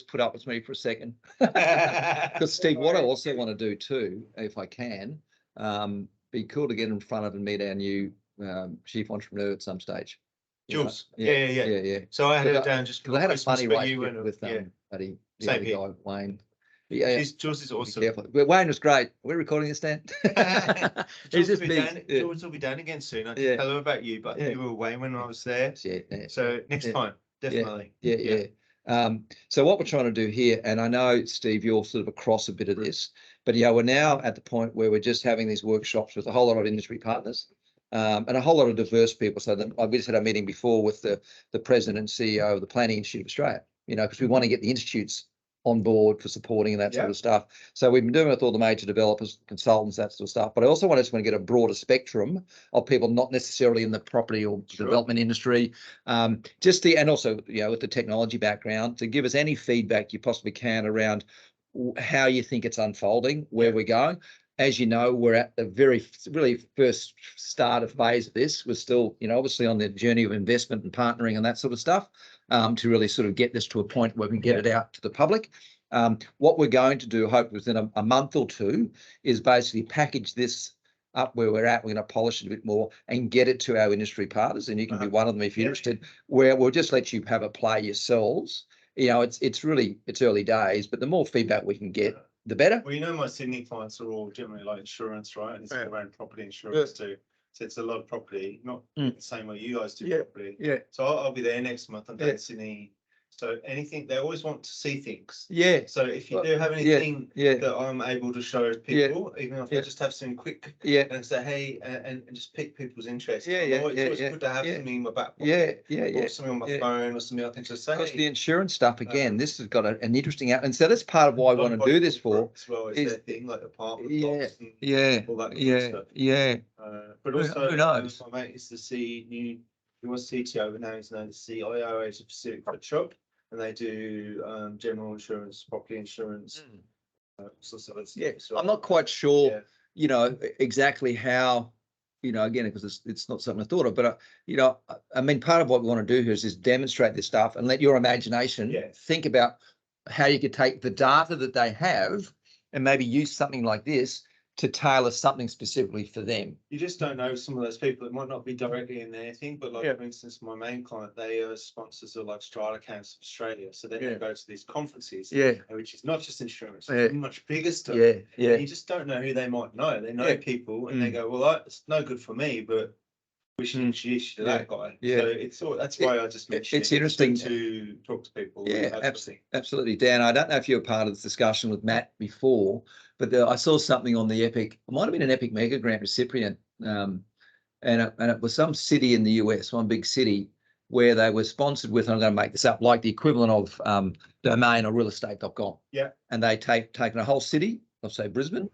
put up with me for a second. Because Steve, what I also want to do too, if I can, be cool to get in front of and meet our new chief entrepreneur at some stage. Jules. Yeah. So I had her down just because I had a funny relationship with buddy, the guy Wayne. Yeah, Jules is awesome. But Wayne was great. We're recording this, Dan. Jules will be down again soon. I didn't tell her about you, but I think you were Wayne when I was there. So next time, definitely. So what we're trying to do here, and I know, Steve, you're sort of across a bit of this, but we're now at the point where we're just having these workshops with a whole lot of industry partners. And a whole lot of diverse people. So we just had a meeting before with the president and CEO of the Planning Institute of Australia, because we want to get the institutes on board for supporting and that sort of stuff. So we've been doing it with all the major developers, consultants, that sort of stuff. But I also want to get a broader spectrum of people, not necessarily in the property or development industry, and also, with the technology background, to give us any feedback you possibly can around how you think it's unfolding, where we're going. As you know, we're at the really first starter phase of this. We're still, obviously on the journey of investment and partnering and that sort of stuff, to really sort of get this to a point where we can get it out to the public. What we're going to do, hopefully within a month or two, is basically package this up where we're at. We're going to polish it a bit more and get it to our industry partners, and you can be one of them if you're interested, where we'll just let you have a play yourselves. It's early days, but the more feedback we can get, the better. Well, my Sydney clients are all generally like insurance, right? And it's around property insurance too. So it's a lot of property, not the same way you guys do property. So I'll be there next month. I'm down in Sydney. So anything, they always want to see things. So if you do have anything that I'm able to show people, even if I just have something quick and say, hey, and just pick people's interest. It's always good to have something in my back pocket. Or something on my phone or something I can just say. Because the insurance stuff, again, this has got an interesting out. And so that's part of why I want to do this for. As well as their thing, like apartment blocks and all that kind of stuff. But also, who knows? My mate is he was CTO, but now he's known as CIO Asia Pacific for Shop. And they do general insurance, property insurance. I'm not quite sure, exactly how, again, because it's not something I thought of, but I mean, part of what we want to do here is demonstrate this stuff and let your imagination think about how you could take the data that they have and maybe use something like this to tailor something specifically for them. You just don't know some of those people. It might not be directly in their thing, but for instance, my main client, they are sponsors of like Strata Council Australia. So then they go to these conferences, which is not just insurance, it's much bigger stuff. And you just don't know who they might know. They know people and they go, well, it's no good for me, but we should introduce you to that guy. So that's why I just mentioned it's interesting to talk to people. Absolutely, Dan. I don't know if you were part of this discussion with Matt before, but I saw something on the Epic. It might have been an Epic Mega Grant recipient, and it was some city in the US, one big city, where they were sponsored with, I'm going to make this up, like the equivalent of domain or realestate.com. And they taken a whole city, let's say Brisbane,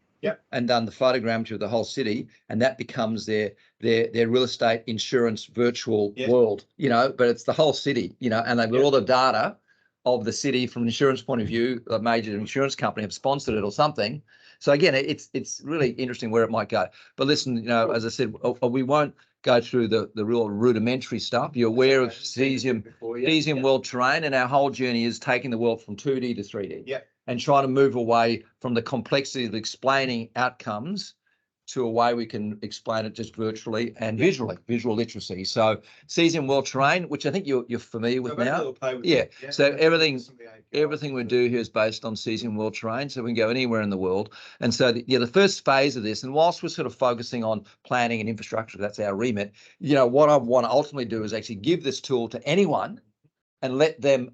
and done the photogrammetry of the whole city, and that becomes their real estate insurance virtual world, but it's the whole city, and they've got all the data of the city from an insurance point of view. A major insurance company have sponsored it or something. So again, it's really interesting where it might go. But listen, as I said, we won't go through the real rudimentary stuff. You're aware of cesium world terrain, and our whole journey is taking the world from 2D to 3D. And trying to move away from the complexity of explaining outcomes to a way we can explain it just virtually and visually, visual literacy. So cesium world terrain, which I think you're familiar with now. So everything we do here is based on cesium world terrain, so we can go anywhere in the world. And so the first phase of this, and whilst we're sort of focusing on planning and infrastructure, that's our remit, what I want to ultimately do is actually give this tool to anyone and let them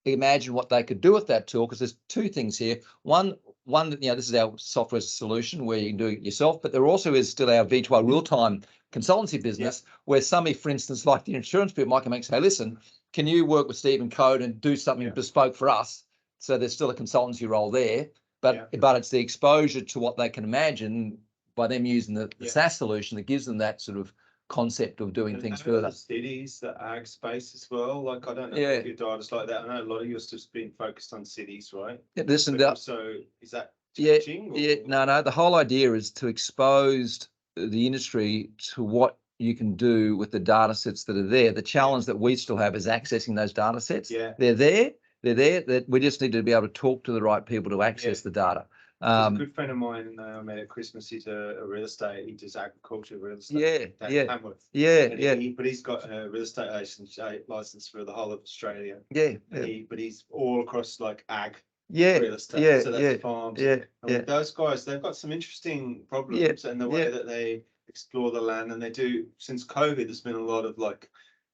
imagine what they could do with that tool, because there's two things here. One, this is our software solution where you can do it yourself, but there also is still our V2i real-time consultancy business where somebody, for instance, like the insurance people might come and say, listen, can you work with Steve and Code and do something bespoke for us? So there's still a consultancy role there, but it's the exposure to what they can imagine by them using the SaaS solution that gives them that sort of concept of doing things further. Cities, the ag space as well. Like, I don't know if your data's like that. I know a lot of yours just been focused on cities, right? Listen, so is that changing? No. The whole idea is to expose the industry to what you can do with the data sets that are there. The challenge that we still have is accessing those data sets. They're there. They're there. That we just need to be able to talk to the right people to access the data. A good friend of mine I met at Christmas. He's a real estate. He does agriculture, real estate. Tamworth. But he's got a real estate license for the whole of Australia. But he's all across like ag. Real estate. So that's farms. Those guys, they've got some interesting problems, and the way that they explore the land, and they do since COVID. There's been a lot of like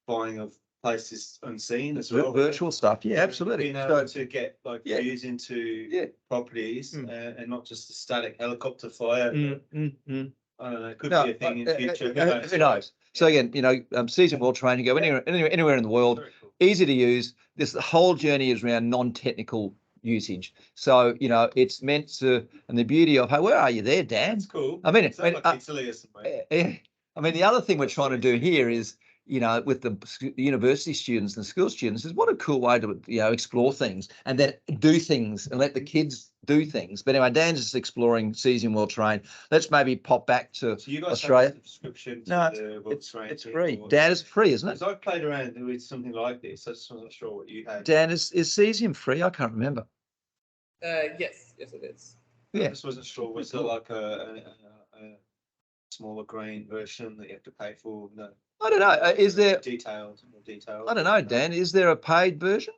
buying of places unseen as well. Virtual stuff, absolutely. Being able to get like views into properties and not just a static helicopter fire. I don't know, it could be a thing in future. Who knows? So again, season world training, go anywhere in the world, easy to use. The whole journey is around non-technical usage. So, it's meant to, and the beauty of, hey, where are you there, Dan? That's cool. I mean, the other thing we're trying to do here is, with the university students and the school students, is what a cool way to, explore things and then do things and let the kids do things. But anyway, Dan's just exploring Season World Terrain. Let's maybe pop back to you guys Australia. Have a subscription to it's free. Dan, is free, isn't it? Because I've played around with something like this. I just wasn't sure what you had. Dan, is Cesium free? I can't remember. Yes, it is. I just wasn't sure. Was it like a smaller grain version that you have to pay for? No. I don't know. Is there more detailed? I don't know, Dan. Is there a paid version?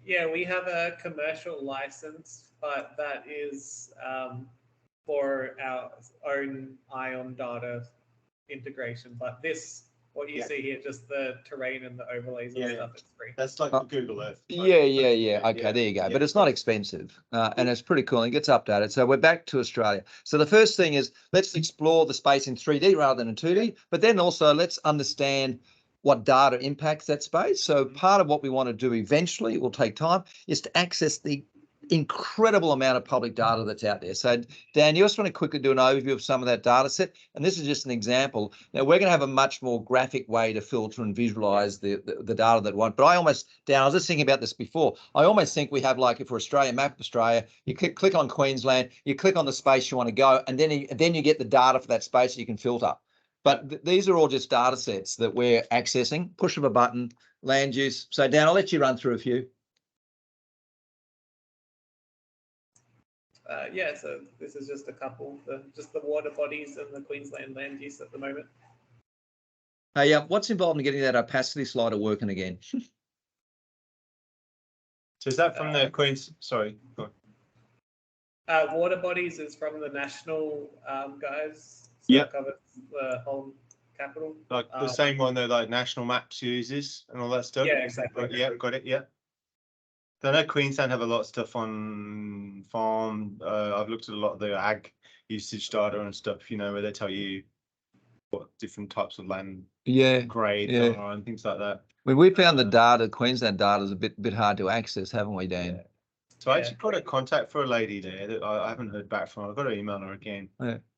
Yeah, we have a commercial license, but that is for our own Ion data integration. But what you see here, just the terrain and the overlays and stuff, it's free. That's like Google Earth. Okay, there you go. But it's not expensive, and it's pretty cool and it gets updated. So we're back to Australia. So the first thing is let's explore the space in 3D rather than in 2D, but then also let's understand what data impacts that space. So part of what we want to do eventually, it will take time, is to access the incredible amount of public data that's out there. So Dan, you just want to quickly do an overview of some of that data set, and this is just an example. Now we're going to have a much more graphic way to filter and visualize the data that we want. But Dan, I was just thinking about this before. I almost think we have, like, if we're Australia, map of Australia, you click on Queensland, you click on the space you want to go, and then you get the data for that space you can filter. But these are all just data sets that we're accessing. Push of a button, land use. So Dan, I'll let you run through a few. So this is just a couple, just the water bodies and the Queensland land use at the moment. Hey, what's involved in getting that opacity slider working again? So is that from the Queens? Sorry. Go on. Water bodies is from the national guys. So it covers the whole capital. Like the same one that like National Maps uses and all that stuff. Yeah, exactly. Got it. Yeah. I know Queensland have a lot of stuff on farm. I've looked at a lot of the ag usage data and stuff, where they tell you what different types of land grades are and things like that. I mean, we found the data, Queensland data, is a bit hard to access, haven't we, Dan? Yeah. So I actually got a contact for a lady there that I haven't heard back from. I've got to email her again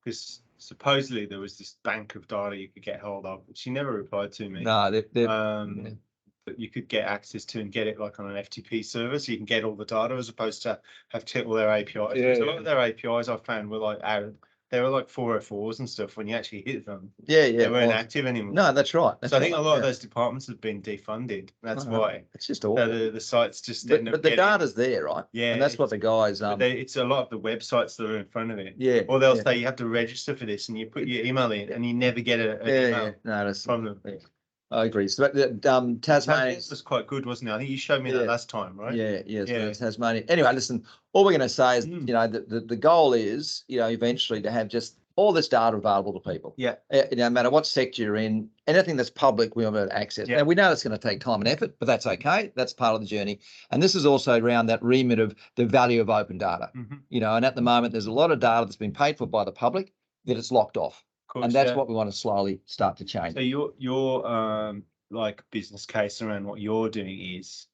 because supposedly there was this bank of data you could get hold of. But she never replied to me. No, that you could get access to and get it like on an FTP server, so you can get all the data as opposed to have to hit all their APIs. A lot of their APIs I found were like they were like 404s and stuff when you actually hit them. They weren't active anymore. No, that's right. So I think a lot of those departments have been defunded. That's why. It's just awful. The sites just but the data's there, right? Yeah. And that's what the guys it's a lot of the websites that are in front of it. Yeah. Or they'll say you have to register for this and you put your email in and you never get an email from them. I agree. So Tasmania was quite good, wasn't it? I think you showed me that last time, right? Yeah. Tasmania. Anyway, listen, all we're going to say is, the goal is, eventually to have just all this data available to people. Yeah. No matter what sector you're in, anything that's public, we'll be able to access. Now, we know it's going to take time and effort, but that's okay. That's part of the journey. And this is also around that remit of the value of open data. And at the moment, there's a lot of data that's been paid for by the public that it's locked off. Course, and that's what we want to slowly start to change. So your like business case around what you're doing is,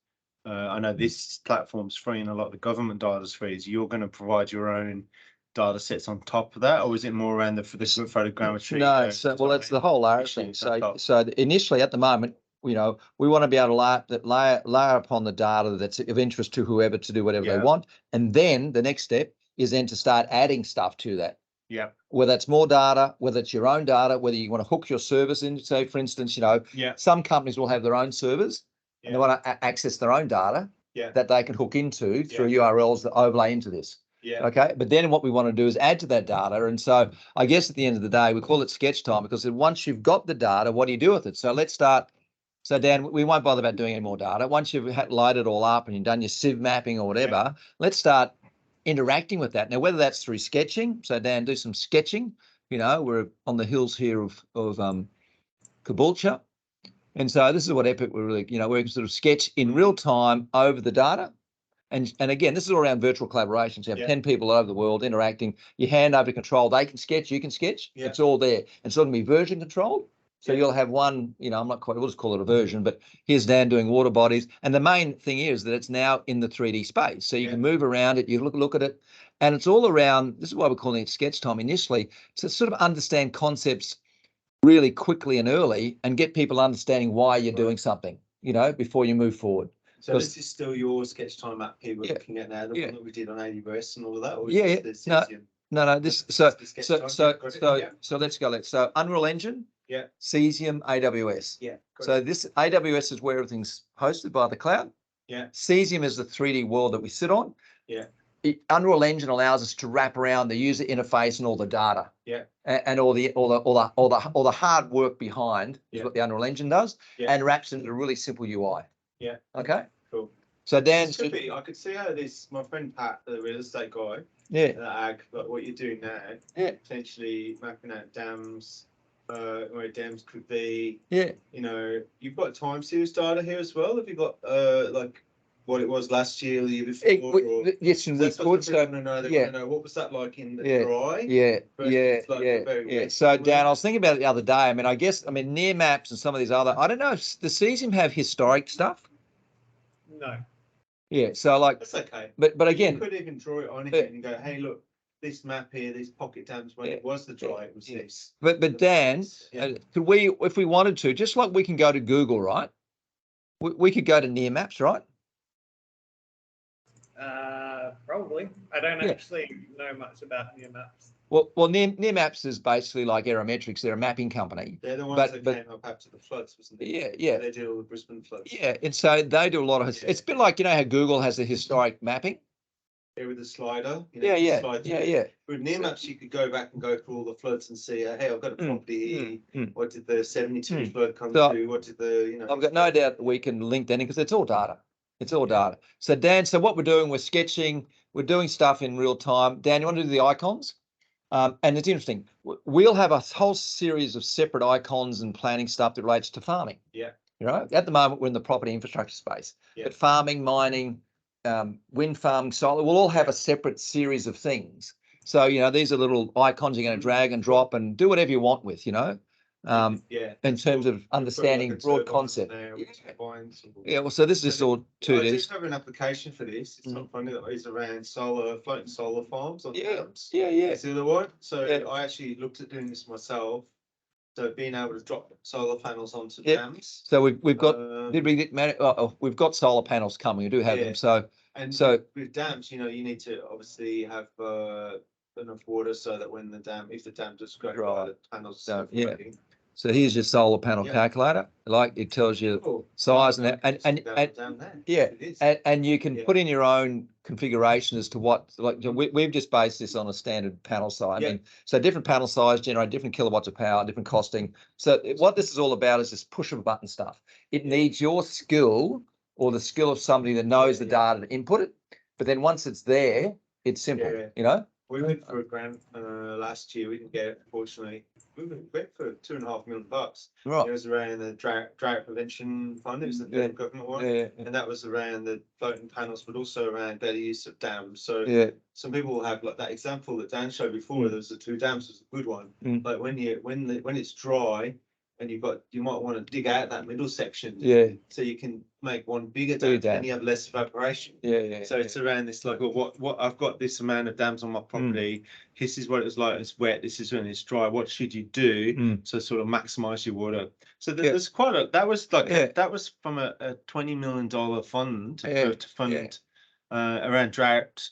I know this platform's free and a lot of the government data is free. Is you're going to provide your own data sets on top of that, or is it more around the photogrammetry? No, that's the whole layer thing. So initially, at the moment, we want to be able to layer upon the data that's of interest to whoever to do whatever they want, and then the next step is then to start adding stuff to that. Yeah. Whether it's more data, whether it's your own data, whether you want to hook your service in, say, for instance, some companies will have their own servers and they want to access their own data. that they can hook into through URLs that overlay into this. Yeah. Okay. But then what we want to do is add to that data. And so I guess at the end of the day, we call it sketch time because once you've got the data, what do you do with it? So let's start. So Dan, we won't bother about doing any more data. Once you've loaded it all up and you've done your sieve mapping or whatever, let's start interacting with that. Now, whether that's through sketching. So Dan, do some sketching. You know, we're on the hills here of Caboolture. And so this is what Epic we're really, you know, we can sort of sketch in real time over the data. And again, this is all around virtual collaboration. So you have 10 people all over the world interacting. You hand over control, they can sketch, you can sketch. It's all there. And so it'll be version controlled. So you'll have one, you know, I'm not quite, we'll just call it a version, but here's Dan doing water bodies. And the main thing is that it's now in the 3D space. So you can move around it, you look at it, and it's all around, this is why we're calling it sketch time initially, to sort of understand concepts really quickly and early and get people understanding why you're doing something, you know, before you move forward. So this is still your sketch time app here we're looking at now, the one that we did on AWS and all of that? Or is this No, this, so let's go. So Unreal Engine, Cesium, AWS. So this AWS is where everything's hosted by the cloud. Cesium is the 3D world that we sit on. Unreal Engine allows us to wrap around the user interface and all the data. And all the hard work behind is what the Unreal Engine does, and wraps into a really simple UI. Okay. Cool. So Dan, I could see how this, my friend Pat, the real estate guy, ag, like what you're doing now, potentially mapping out dams, where dams could be. You know, you've got time series data here as well. Have you got like what it was last year, the year before? Yes, and we could. So know what was that like in the dry? So Dan, I was thinking about it the other day. I mean, near maps and some of these other. I don't know if the Cesium have historic stuff. No. Yeah, so like that's okay. But again, you could even draw it on it and go, hey, look, this map here, these pocket dams, when it was the dry, it was this. But Dan, could we, if we wanted to, just like we can go to Google, right? We could go to near maps, right? Probably. I don't actually know much about near maps. Well, near maps is basically like Aerometrics. They're a mapping company. They're the ones that came up after the floods, wasn't it? Yeah. They did all the Brisbane floods. Yeah, and so they do a lot of. It's a bit like, you know how Google has the historic mapping. Yeah, with the slider. With near maps, you could go back and go through all the floods and see, hey, I've got a property here. What did the 72 flood come to? What did the, you know? I've got no doubt that we can link that in because it's all data. It's all data. So Dan, so what we're doing, we're sketching, we're doing stuff in real time. Dan, you want to do the icons? And it's interesting. We'll have a whole series of separate icons and planning stuff that relates to farming. You know, at the moment we're in the property infrastructure space, but farming, mining, wind farming, solar, we'll all have a separate series of things. So, you know, these are little icons you're going to drag and drop and do whatever you want with, you know. In terms of understanding broad concept. Well, so this is just all 2D. I just have an application for this. It's not funny that it's around floating solar farms on dams. See the one? So I actually looked at doing this myself. So being able to drop solar panels onto dams. So we've got we've got solar panels coming. We do have them. So with dams, you know, you need to obviously have enough water so that when if the dam does go dry, the panels So here's your solar panel calculator. Like it tells you size and you can put in your own configuration as to what, like we've just based this on a standard panel size. I mean, so different panel size generate different kilowatts of power, different costing. So what this is all about is this push of a button stuff. It needs your skill or the skill of somebody that knows the data to input it. But then once it's there, it's simple, you know. We went for a grant last year. We didn't get it, unfortunately. We went for $2.5 million. It was around the drought prevention fund. It was the federal government one, and that was around the floating panels, but also around better use of dams. So some people will have like that example that Dan showed before. There was the 2 dams was a good one. Like when it's dry, and you might want to dig out that middle section. So you can make one bigger dam and you have less evaporation. So it's around this like, well, what I've got this amount of dams on my property. This is what it's like. It's wet. This is when it's dry. What should you do to sort of maximize your water? So there's quite a. That was like that was from a $20 million fund to fund. Around drought,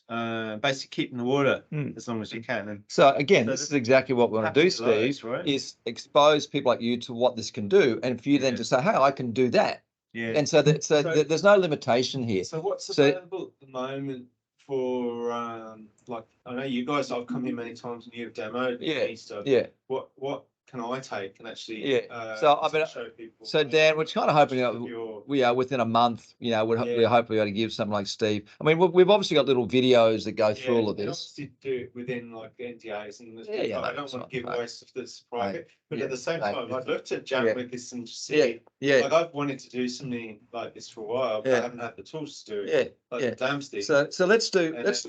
basically keeping the water as long as you can. And so again, this is exactly what we want to do, Steve, is expose people like you to what this can do, and for you then to say, hey, I can do that. Yeah. And so there's no limitation here. So what's available at the moment for like, I know you guys, I've come here many times and you've demoed me stuff. Yeah. What can I take and actually So I mean, show people? so Dan, we're kind of hoping we are within a month, we're hopefully going to give something like Steve. I mean, we've obviously got little videos that go through all of this. Do it within like NDAs and I don't want to give away stuff that's private, but at the same time, I'd love to jam with this and just see. Like I've wanted to do something like this for a while, but I haven't had the tools to do it. The damn stick. So let's do this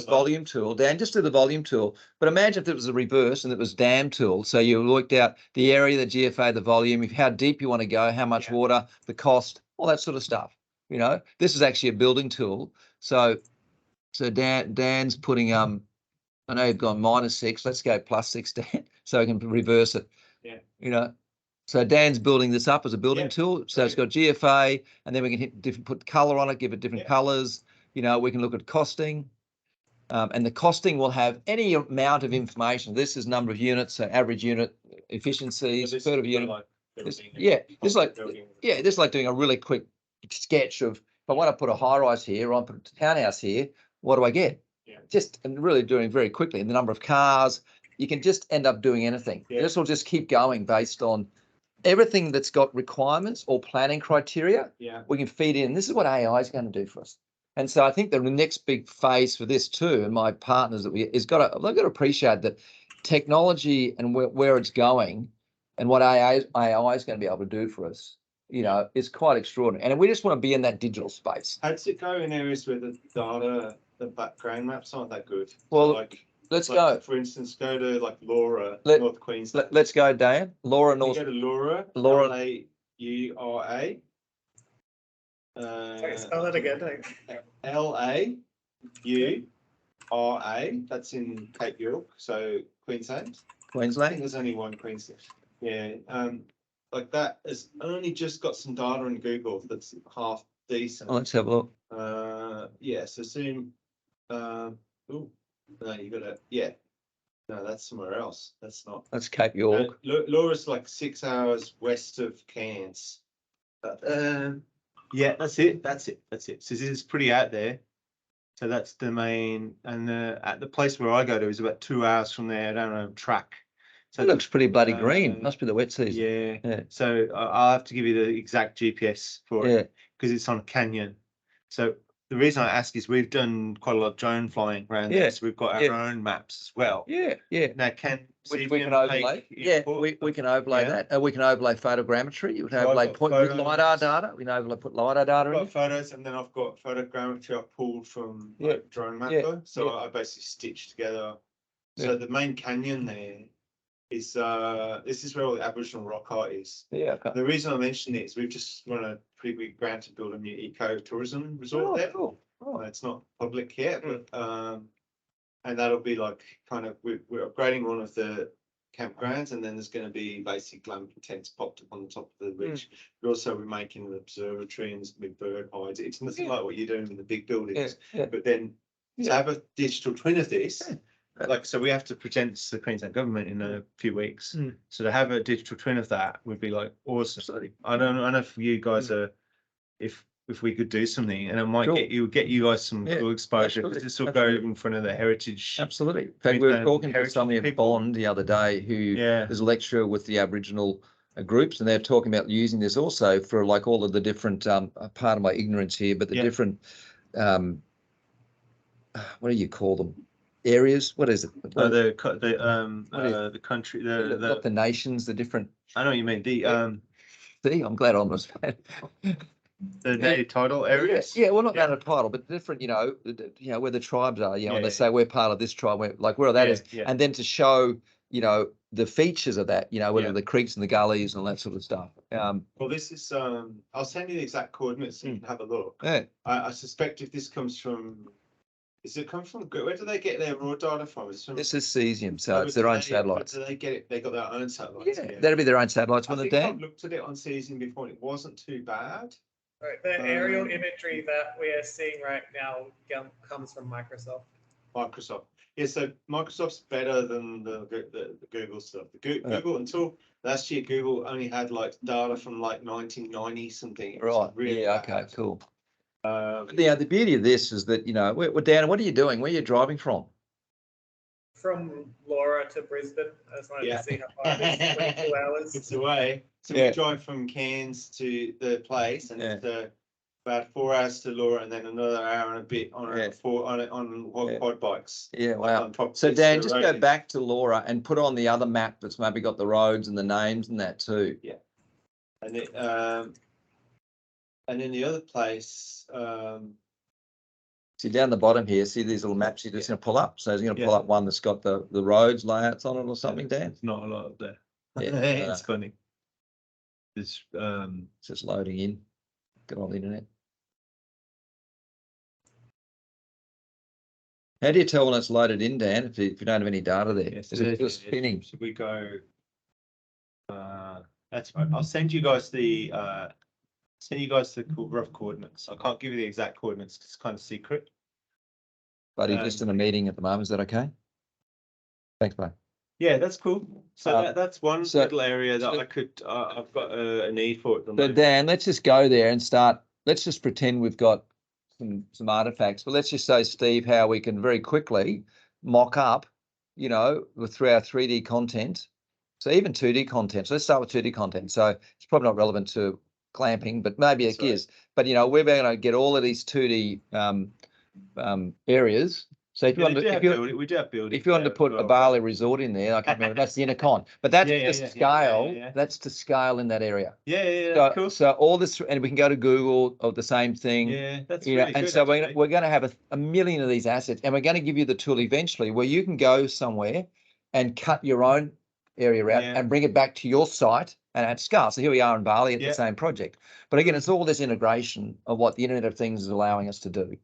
volume tool, Dan. Just do the volume tool. But imagine if it was a reverse and it was dam tool. So you worked out the area, the GFA, the volume, how deep you want to go, how much water, the cost, all that sort of stuff. This is actually a building tool. So Dan's putting I know you've gone -6. Let's go +6, Dan, so I can reverse it. So Dan's building this up as a building tool. So it's got GFA, and then we can put color on it, give it different colors. We can look at costing. And the costing will have any amount of information. This is number of units, so average unit efficiencies, third of unit. This is like doing a really quick sketch of, if I want to put a high rise here, or I put a townhouse here, what do I get? Just and really doing very quickly. And the number of cars, you can just end up doing anything. This will just keep going based on everything that's got requirements or planning criteria. We can feed in. This is what AI is going to do for us. And so I think the next big phase for this too, and my partners they've got to appreciate that technology and where it's going, and what AI is going to be able to do for us, is quite extraordinary. And we just want to be in that digital space. How does it go in areas where the data, the background maps aren't that good? Well, let's go. For instance, go to like Laura, North Queensland. Let's go, Dan. Laura, North. Go to Laura. LAURA. Sorry, spell that again. LAURA. That's in Cape York, so Queensland. I think there's only one Queensland. Like that has only just got some data in Google that's half decent. Let's have a look. So soon. No, you got it. No, that's somewhere else. That's Cape York. Laura's like 6 hours west of Cairns. That's it. So this is pretty out there. So that's the main, and at the place where I go to is about 2 hours from there. I don't know, track. So it looks pretty bloody green. Must be the wet season. So I'll have to give you the exact GPS for it because it's on a canyon. So the reason I ask is we've done quite a lot of drone flying around there. So we've got our own maps as well. Now we can overlay. We can overlay that. We can overlay photogrammetry. You can overlay LiDAR data. We can overlay put LiDAR data in. I've got photos, and then I've got photogrammetry I pulled from Drone Mapper. So I basically stitched together. So the main canyon there is this is where all the Aboriginal rock art is. The reason I mention it is we've just won a pretty big grant to build a new eco-tourism resort there. Cool. It's not public yet, but and that'll be like kind of we're upgrading one of the campgrounds, and then there's going to be basic glamping tents popped up on the top of the ridge. We're also making an observatory and there's going to be bird hides. It's nothing like what you're doing in the big buildings, but then to have a digital twin of this. So we have to present to the Queensland government in a few weeks. So to have a digital twin of that would be like awesome. I don't know if you guys are, if we could do something, and it might get you guys some cool exposure, because this will go in front of the heritage. Absolutely. In fact, we were talking to somebody at Bond the other day who is a lecturer with the Aboriginal groups, and they're talking about using this also for like all of the different part of my ignorance here, but the different what do you call them? Areas? What is it? The country, the nations, the different. I know what you mean. See, I'm glad I'm not. The native title areas. Well, not native title, but different. Where the tribes are. And they say we're part of this tribe. Where that is, and then to show the features of that. Whether the creeks and the gullies and all that sort of stuff. Well, this is. I'll send you the exact coordinates so you can have a look. I suspect if this comes from. Does it come from? Where do they get their raw data from? This is cesium, so it's their own satellites. Do they get it? They got their own satellites. That'll be their own satellites. I think I've looked at it on cesium before, and it wasn't too bad. Right, the aerial imagery that we are seeing right now comes from Microsoft. Microsoft. Yeah, so Microsoft's better than the Google stuff. Google until last year, Google only had like data from like 1990 something. Right. Really Yeah. bad. Okay. Cool. Yeah. The beauty of this is that Dan, what are you doing? Where are you driving from? From Laura to Brisbane. I just wanted to see how far it is. 22 hours. It's away. So we drive from Cairns to the place, and it's about 4 hours to Laura, and then another hour and a bit on quad bikes. Yeah, wow. So Dan, just go back to Laura and put on the other map that's maybe got the roads and the names and that too. Yeah, and then the other place. See down the bottom here, see these little maps you're just going to pull up. So he's going to pull up one that's got the roads layouts on it or something, Dan. It's not a lot up there. Yeah, it's funny. It's just loading in. Get on the internet. How do you tell when it's loaded in, Dan? If you don't have any data there, is it just spinning? Should we go? That's right. I'll send you guys the rough coordinates. I can't give you the exact coordinates. It's kind of secret. But he's just in a meeting at the moment. Is that okay? Thanks, mate. Yeah, that's cool. So that's one little area that I could. I've got a need for it. So Dan, let's just go there and start. Let's just pretend we've got some artifacts, but let's just say, Steve, how we can very quickly mock up, through our 3D content. So even 2D content. So let's start with 2D content. So it's probably not relevant to clamping, but maybe it is. But we're going to get all of these 2D areas. So if you want to put a Bali resort in there, I can't remember, that's the Intercon. But that's just scale. That's to scale in that area. Yeah, cool. So all this, and we can go to Google or the same thing. Yeah, that's really good. And so we're going to have a million of these assets, and we're going to give you the tool eventually where you can go somewhere and cut your own area out and bring it back to your site and at scale. So here we are in Bali at the same project. But again, it's all this integration of what the Internet of Things is allowing us to do.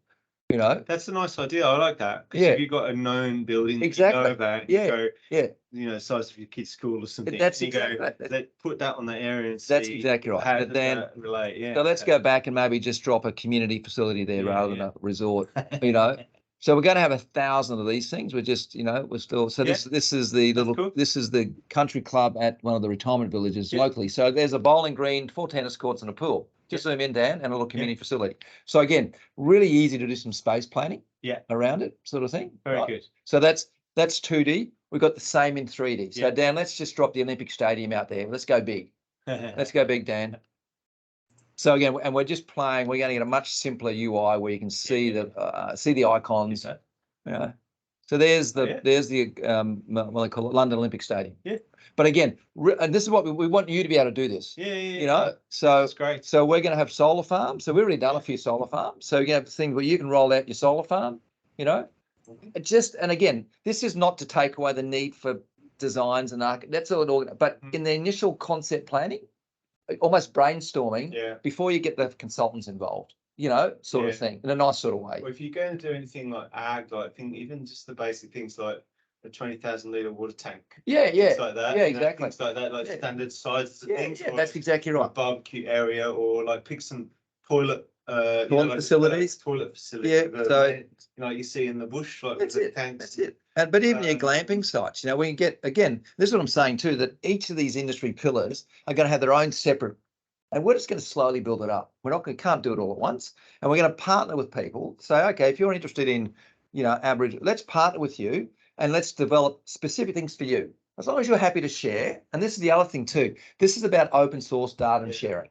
That's a nice idea. I like that. Yeah. If you've got a known building, exactly. You know about, the size of your kid's school or something. That's put that on the area and see. That's exactly right. How does that relate? Yeah. So let's go back and maybe just drop a community facility there rather than a resort. So we're going to have 1,000 of these things. We're just, we're still. So this is the this is the country club at one of the retirement villages locally. So there's a bowling green, 4 tennis courts, and a pool. Just zoom in, Dan, and a little community facility. So again, really easy to do some space planning around it, sort of thing. Very good. So that's 2D. We've got the same in 3D. So Dan, let's just drop the Olympic Stadium out there. Let's go big. Let's go big, Dan. So again, and we're just playing. We're going to get a much simpler UI where you can see the icons. So there's the what they call it, London Olympic Stadium. Yeah. But again, and this is what we want you to be able to do this. So that's great. So we're going to have solar farms. So we've already done a few solar farms. So you have things where you can roll out your solar farm. And again, this is not to take away the need for designs and that's all. But in the initial concept planning, almost brainstorming before you get the consultants involved. Sort of thing, in a nice sort of way. Well, if you're going to do anything like ag, even just the basic things like a 20,000 litre water tank. Things like that. Exactly. Things like that, standard sizes of things. Yeah, that's exactly right. Barbecue area, or pick some toilet facilities. Yeah. So you see in the bush, that's it. Tanks. That's it. But even your glamping sites, we can get, again, this is what I'm saying too, that each of these industry pillars are going to have their own separate. And we're just going to slowly build it up. Can't do it all at once. And we're going to partner with people. Say, okay, if you're interested in, Aboriginal, let's partner with you and let's develop specific things for you. As long as you're happy to share. And this is the other thing too. This is about open source data and sharing.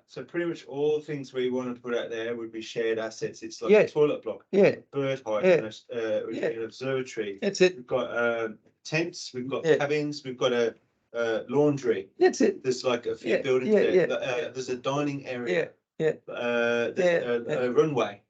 So pretty much all things we want to put out there would be shared assets. It's like a toilet block, bird hide, an observatory. That's it. We've got tents, we've got cabins, we've got a laundry. That's it. There's like a few buildings there. There's a dining area. There's a runway.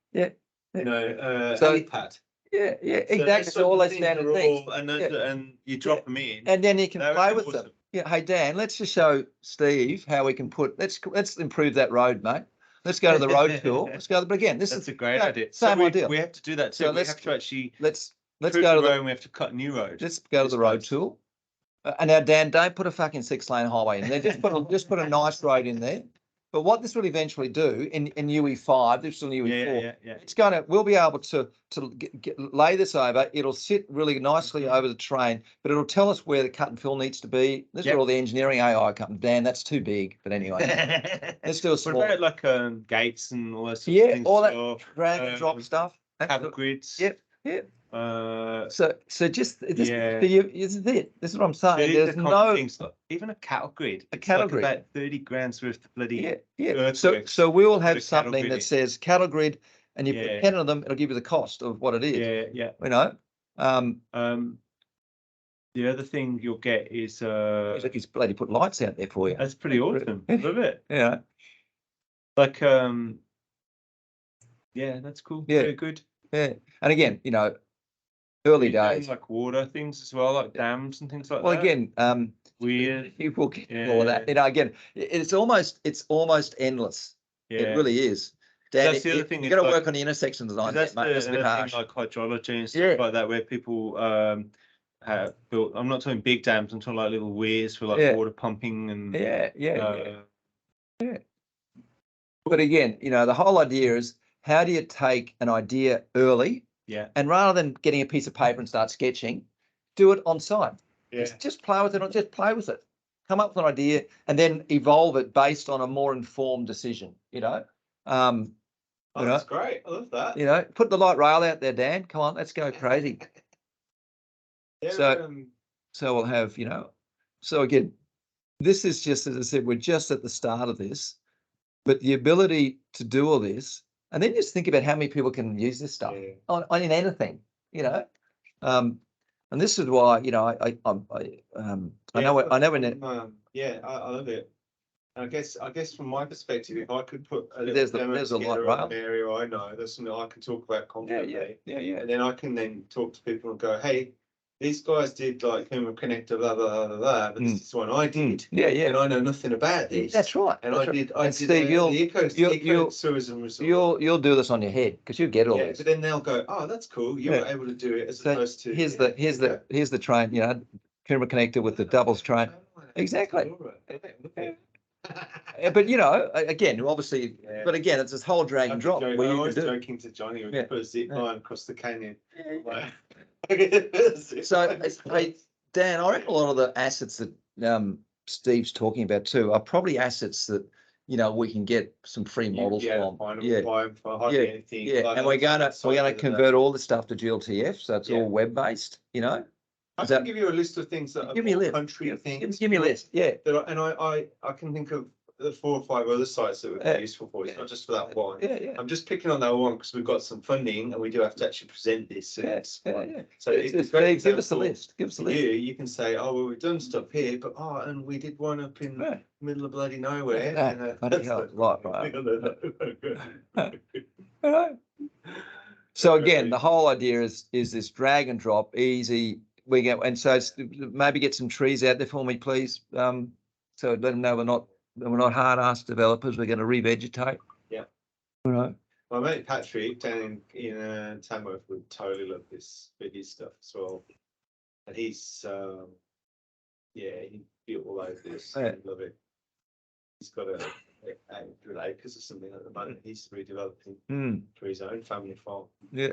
Helipad. Exactly. So all those standard things. And you drop them in. And then you can play with them. Yeah. Hey Dan, let's just show Steve how we can let's improve that road, mate. Let's go to the road tool. Let's go. But again, that's a great idea. Same idea. We have to do that too. So we have to actually let's go to the road. And we have to cut a new road. Let's go to the road tool. And now Dan, don't put a fucking 6-lane highway in there. Just put a nice road in there. But what this will eventually do in UE5, this is in UE4, yeah. we'll be able to lay this over. It'll sit really nicely over the train, but it'll tell us where the cut and fill needs to be. This is where all the engineering AI comes. Dan, that's too big. But anyway, let's do a small. What about like gates and all that sort of things? All that drag and drop stuff. Cattle grids. Yep. So just this is it. This is what I'm saying. So There's no things like, even a cattle grid. A cattle grid. About 30 grand's worth of bloody. So we will have something that says cattle grid, and you put 10 of them. It'll give you the cost of what it is. Yeah. You know. The other thing you'll get is like he's bloody put lights out there for you. That's pretty awesome. Love it. Yeah. Like yeah, that's cool. Yeah. Very good. Yeah. And again, you know, early days, like water things as well, like dams and things like that. Well, again, weird. You will get all of that. You know, again, it's almost endless. Yeah. It really is. Dan, that's the other thing. You've got to work on the intersection design. That's a bit harsh. Thing like hydrology and stuff like that, where people have built. I'm not talking big dams. I'm talking like little weirs for like water pumping and. Yeah. But again, you know, the whole idea is how do you take an idea early? Yeah. And rather than getting a piece of paper and start sketching, do it on site. Yeah. Just play with it. Or just play with it. Come up with an idea and then evolve it based on a more informed decision. You know. That's great. I love that. You know, put the light rail out there, Dan. Come on, let's go crazy. So we'll have, you know. So again, this is just, as I said, we're just at the start of this, but the ability to do all this. And then just think about how many people can use this stuff on in anything, you know. And this is why, you know, I know I love it. I guess from my perspective, if I could put a little there's a light rail area I know, there's something I can talk about confidently. Yeah. And then I can then talk to people and go, hey, these guys did like human connector, blah blah blah blah, but this is one I did. Yeah. And I know nothing about this. That's right. And I did Steve, the ecotourism resort. You'll do this on your head because you get all this. But then they'll go, oh, that's cool. You were able to do it as opposed to here's the train, you know, human connector with the doubles train. Exactly. But you know, again, obviously, but again, it's this whole drag and drop. I was joking to Johnny when you put a zip line across the canyon. So, hey, Dan, I reckon a lot of the assets that Steve's talking about too are probably assets that, you know, we can get some free models from. Anything. And we're gonna convert all the stuff to GLTF, so it's all web based. You know. I can give you a list of things that give me a list. Country things. Give me a list. Yeah. I can think of the 4 or 5 other sites that would be useful for you, not just for that one. I'm just picking on that one because we've got some funding and we do have to actually present this. So give us a list. Give us a list. You can say, oh well, we've done stuff here, but and we did one up in the middle of bloody nowhere. Right. So again, the whole idea is this drag and drop, easy. We get, and so maybe get some trees out there for me, please. So let them know we're not hard-ass developers. We're going to revegetate. Yeah. All right. My mate Patrick down in Tamworth would totally love this for his stuff as well. And he's he built all over this. He'd love it. He's got a 800 acres or something at the moment. He's redeveloping for his own family farm. Yeah.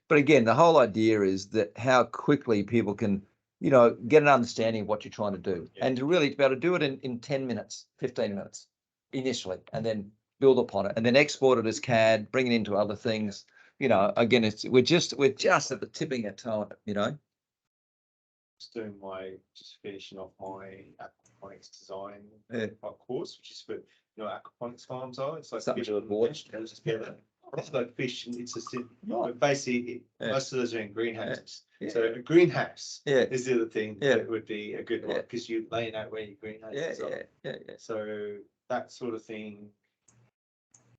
But again, the whole idea is that how quickly people can, you know, get an understanding of what you're trying to do, and to really be able to do it in 10 minutes, 15 minutes initially, and then build upon it, and then export it as CAD, bring it into other things. You know, again, we're just at the tipping at time. You know. Just finishing off my aquaponics design course, which is for aquaponics farms are. It's like something fish to avoid. It's like fish. But basically, most of those are in greenhouses. Yeah. So a greenhouse is the other thing Yeah. that would be a good one because you're laying out where your greenhouses are. Yeah. So that sort of thing.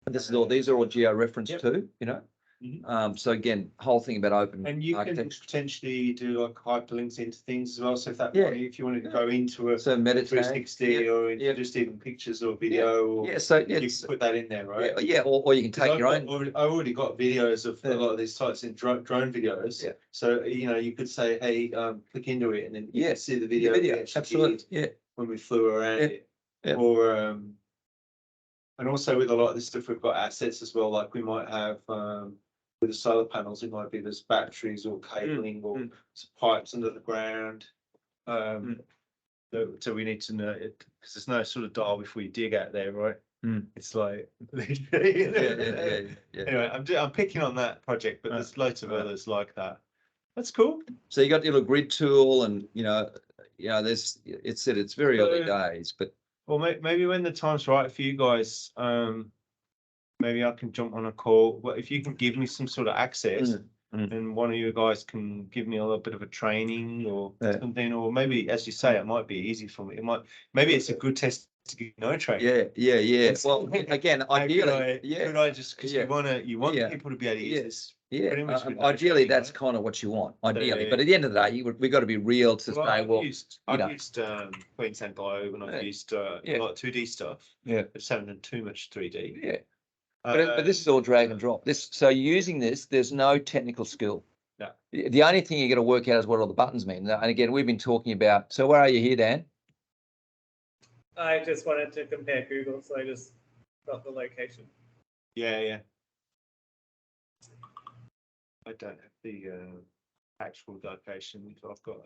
And these are all geo-referenced too, you know. So again, whole thing about open and you can potentially do like hyperlinks into things as well. So if you wanted to go into a 360 or into just even pictures or video, you can put that in there, right? Or you can take your own. I already got videos of a lot of these sites in drone videos. Yeah. So you could say, hey, click into it, and then you can see the video. Absolutely. When we flew around it. or and also with a lot of this stuff, we've got assets as well. Like we might have with the solar panels, it might be there's batteries or cabling or some pipes under the ground. So we need to know it because there's no sort of dial before you dig out there, right? It's like Anyway, I'm picking on that project, but there's loads of others like that. That's cool. So you got your little grid tool, and there's it's very early days, but well, maybe when the time's right for you guys, maybe I can jump on a call. But if you can give me some sort of access, and one of you guys can give me a little bit of a training or something, or maybe, as you say, it might be easy for me. Maybe it's a good test to get no training. Yeah. Well, again, ideally, could I just because you want people to be able to use this. Pretty much ideally, that's kind of what you want, ideally. But at the end of the day, we've got to be real to say, I've used Queensland Globe, and I've used a lot of 2D stuff. I just haven't done too much 3D. Yeah. But this is all drag and drop. So using this, there's no technical skill. No. The only thing you got to work out is what all the buttons mean. And again, we've been talking about. So where are you here, Dan? I just wanted to compare Google, so I just got the location. Yeah. I don't have the actual location. So I've got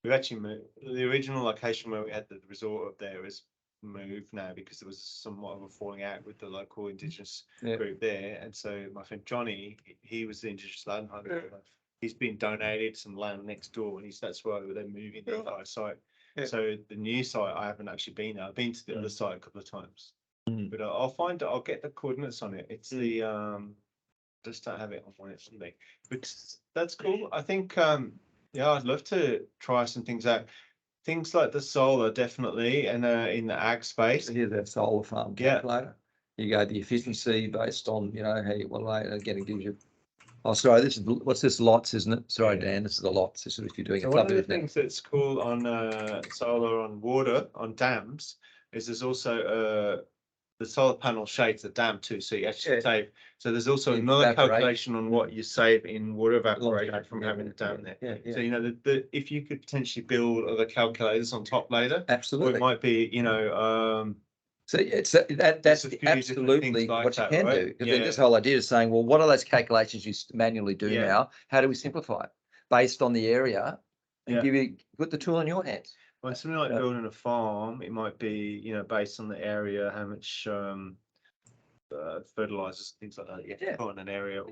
we've actually moved the original location where we had the resort up there is moved now because there was somewhat of a falling out with the local Indigenous group there, and so my friend Johnny, he was the Indigenous land hunter. He's been donated some land next door, and that's why they're moving the entire site. So the new site, I haven't actually been there. I've been to the other site a couple of times, but I'll get the coordinates on it. It's the just don't have it on it something, but that's cool. I think I'd love to try some things out. Things like the solar, definitely, and in the ag space. Here's that solar farm calculator. You go the efficiency based on again it gives you. Oh, sorry, this is what's this lots, isn't it? Sorry, Dan, this is the lots. This is if you're doing one of the things that's cool on solar on water on dams is there's also the solar panel shades the dam too, so you actually save. So there's also another calculation on what you save in water evaporation from having a dam there. So if you could potentially build other calculators on top later, absolutely, or it might be So that's absolutely what you can do. Because then this whole idea is saying, well, what are those calculations you manually do now? How do we simplify it based on the area and put the tool in your hands? Well, something like building a farm, it might be, based on the area, how much fertilizers, things like that you have to put in an area.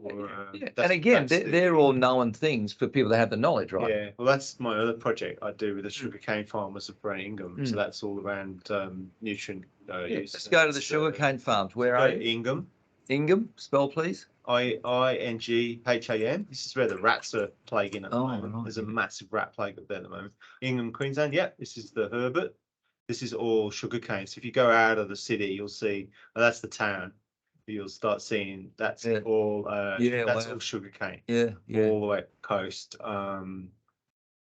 And again, they're all known things for people that have the knowledge, right? Yeah, well, that's my other project I do with the sugarcane farmers of Brent Ingham. So that's all around nutrient use. Let's go to the sugarcane farms. Where are you? Ingham. Ingham, spell please. Ingham. This is where the rats are plaguing at the moment. There's a massive rat plague up there at the moment. Ingham, Queensland. This is the Herbert. This is all sugarcane. So if you go out of the city, you'll see that's the town. You'll start seeing that's all all sugarcane. All the way coast.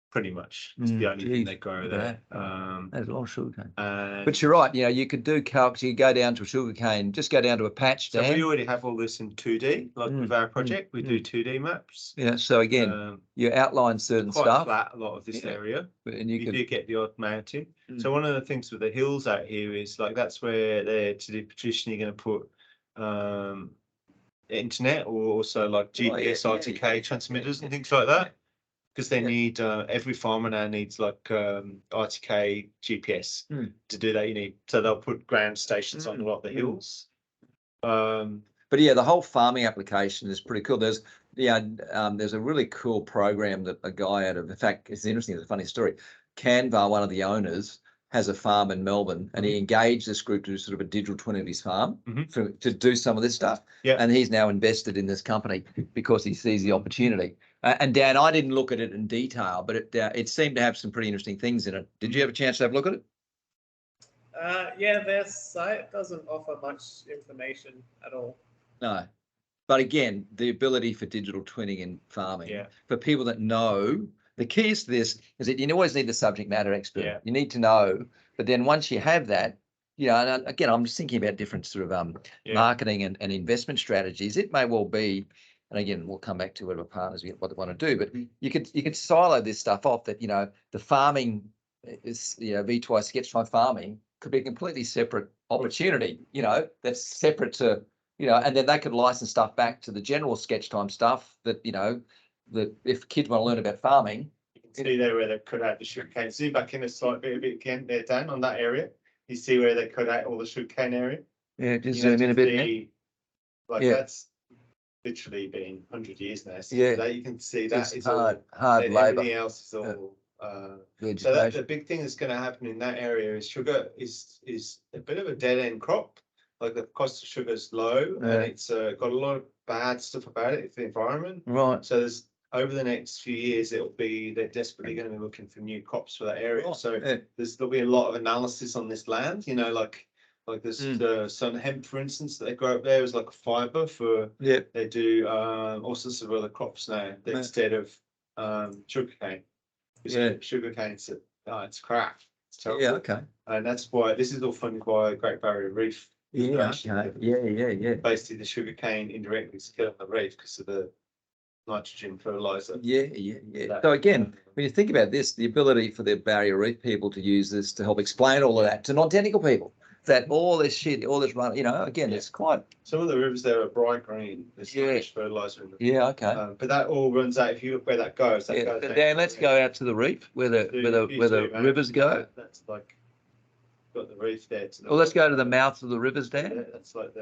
Pretty much. It's the only thing they grow there. There's a lot of sugarcane. But you're right. You could do calcs. You go down to a sugarcane. Just go down to a patch. So we already have all this in 2D. Like with our project, we do 2D maps. So again, you outline certain stuff. Flat, a lot of this area, and you do get the odd mountain. So one of the things with the hills out here is like that's where they're traditionally going to put internet or also like GPS, RTK transmitters and things like that. Because they need every farmer now needs like RTK GPS to do that. You need they'll put ground stations on a lot of the hills. But the whole farming application is pretty cool. There's a really cool program that a guy in fact, it's interesting. It's a funny story. Canva, one of the owners, has a farm in Melbourne, and he engaged this group to do sort of a digital twin of his farm to do some of this stuff. And he's now invested in this company because he sees the opportunity. And Dan, I didn't look at it in detail, but it seemed to have some pretty interesting things in it. Did you have a chance to have a look at it? Their site doesn't offer much information at all. No. But again, the ability for digital twinning in farming, for people that know, the key to this is that you always need the subject matter expert. You need to know, but then once you have that, and again, I'm just thinking about different sort of marketing and investment strategies. It may well be, and again, we'll come back to whatever partners what they want to do, but you could silo this stuff off that, the farming is, V2i Sketchtime farming could be a completely separate opportunity, you know, that's separate to, you know, and then they could license stuff back to the general Sketchtime stuff that, you know, that if kids want to learn about farming. You can see there where they cut out the sugarcane. Zoom back in a slight bit again there, Dan, on that area. You see where they cut out all the sugarcane area? Yeah, just zoom in a bit. See, like that's literally been 100 years now. So that you can see that it's hard labour. labour. Everything else is all so that the big thing that's going to happen in that area is sugar is a bit of a dead end crop. Like the cost of sugar is low and it's got a lot of bad stuff about it for the environment. Right. So there's over the next few years, they're desperately going to be looking for new crops for that area. So there'll be a lot of analysis on this land. You know, like there's some hemp, for instance, that they grow up there is like a fibre for. Yeah. They do all sorts of other crops now instead of sugarcane. Sugarcane's it's crap. It's terrible. Yeah. Okay. And that's why this is all funded by Great Barrier Reef. Yeah. Okay. Yeah. Basically, the sugarcane indirectly is killing the reef because of the nitrogen fertilizer. Yeah. So again, when you think about this, the ability for the barrier reef people to use this to help explain all of that to non-technical people, that all this shit, all this run, you know, again, it's quite. Some of the rivers there are bright green. There's so much fertilizer in them. Okay. But that all runs out. If you look where that goes, Dan, let's go out to the reef where the rivers go. That's like got the reef there. Well, let's go to the mouth of the rivers, Dan. That's like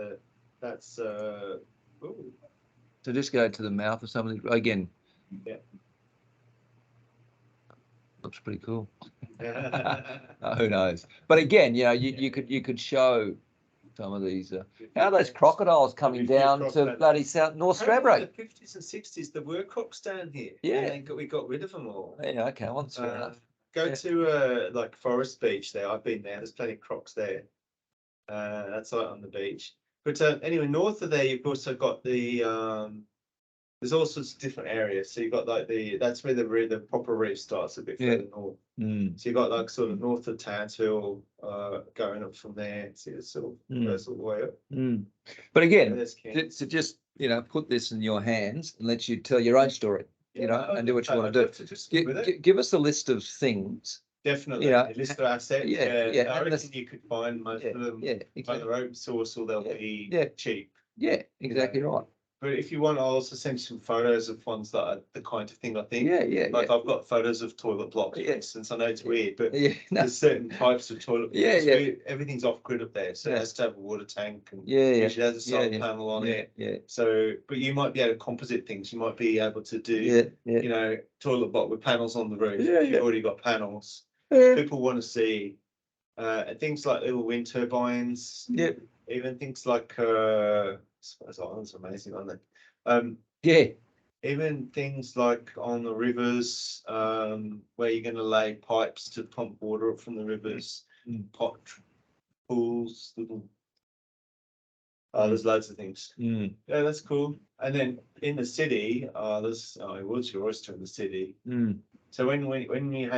So just go to the mouth of some of the, again. Yeah. Looks pretty cool. Who knows? But again, you know, you could show some of these. How are those crocodiles coming down to bloody North Stradbroke? In the 50s and 60s, there were crocs down here. Yeah. And we got rid of them all. Yeah. Okay. Well, that's fair enough. Go to like Forest Beach there. I've been there. There's plenty of crocs there. That's right on the beach. But anyway, north of there, you've also got the there's all sorts of different areas. So you've got like that's where the proper reef starts a bit further north. So you've got like sort of north of Townsville, going up from there. See, it sort of goes all the way up. But again, to just, you know, put this in your hands and let you tell your own story, you know, and do what you want to do. Give us a list of things. Definitely, a list of assets. I reckon you could find most of them either open source or they'll be cheap. Yeah, exactly right. But if you want, I'll also send you some photos of ones that are the kind of thing I think. Like I've got photos of toilet blocks, for instance. I know it's weird, but there's certain types of toilet blocks. Everything's off grid up there, so it has to have a water tank and usually has a solar panel on it. So, but you might be able to composite things. You might be able to do, you know, toilet block with panels on the roof. You've already got panels. People want to see things like little wind turbines. Even things like those islands are amazing, aren't they? Even things like on the rivers, where you're going to lay pipes to pump water up from the rivers, pot pools, little. There's loads of things. Yeah, that's cool. And then in the city, there's what's your oyster in the city? So when you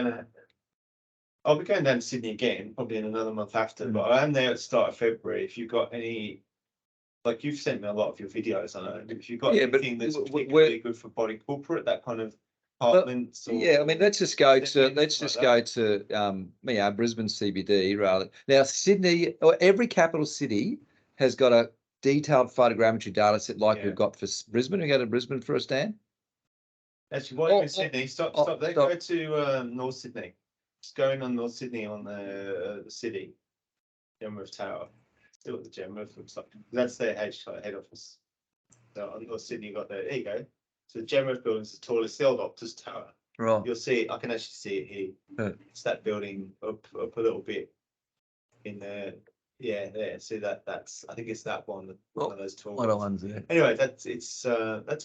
I'll be going down to Sydney again, probably in another month after, but I am there at the start of February. If you've got any, like you've sent me a lot of your videos, I know, if you've got anything that's particularly good for body corporate, that kind of apartments. I mean, let's just go to Brisbane CBD rather. Now, Sydney, or every capital city has got a detailed photogrammetry data set like we've got for Brisbane. We go to Brisbane for a stand. Actually, while you're in Sydney, stop there. Go to North Sydney. Just going on North Sydney on the city, Genworth Tower. See what the Genworth looks like. That's their head office. So on North Sydney, you got there you go. So the Genworth building is the tallest, the old Optus Tower. Right. You'll see it. I can actually see it here. It's that building up a little bit in there. Yeah, there. See that's I think it's that one. One of those tall ones there. Anyway, that's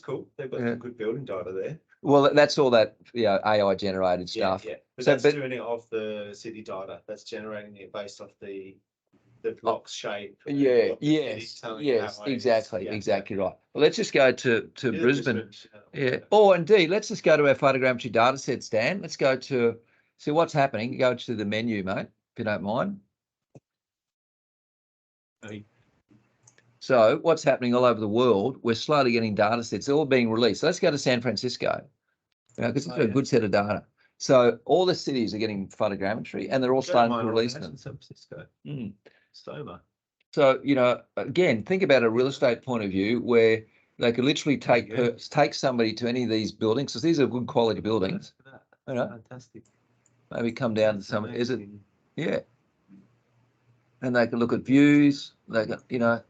cool. They've got some good building data there. Well, that's all that AI generated stuff. But that's doing it off the city data. That's generating it based off the block's shape. Yes, exactly right. Well, let's just go to Brisbane. Or indeed, let's just go to our photogrammetry data set, Stan. Let's go to see what's happening. Go to the menu, mate, if you don't mind. So what's happening all over the world? We're slowly getting data sets. They're all being released. So let's go to San Francisco, because it's got a good set of data. So all the cities are getting photogrammetry, and they're all starting to release them. San Francisco. Stoma. So, you know, again, think about a real estate point of view where they could literally take somebody to any of these buildings, because these are good quality buildings. You know, Fantastic. maybe come down to some. Is it? Yeah. And they can look at views. They can, you know.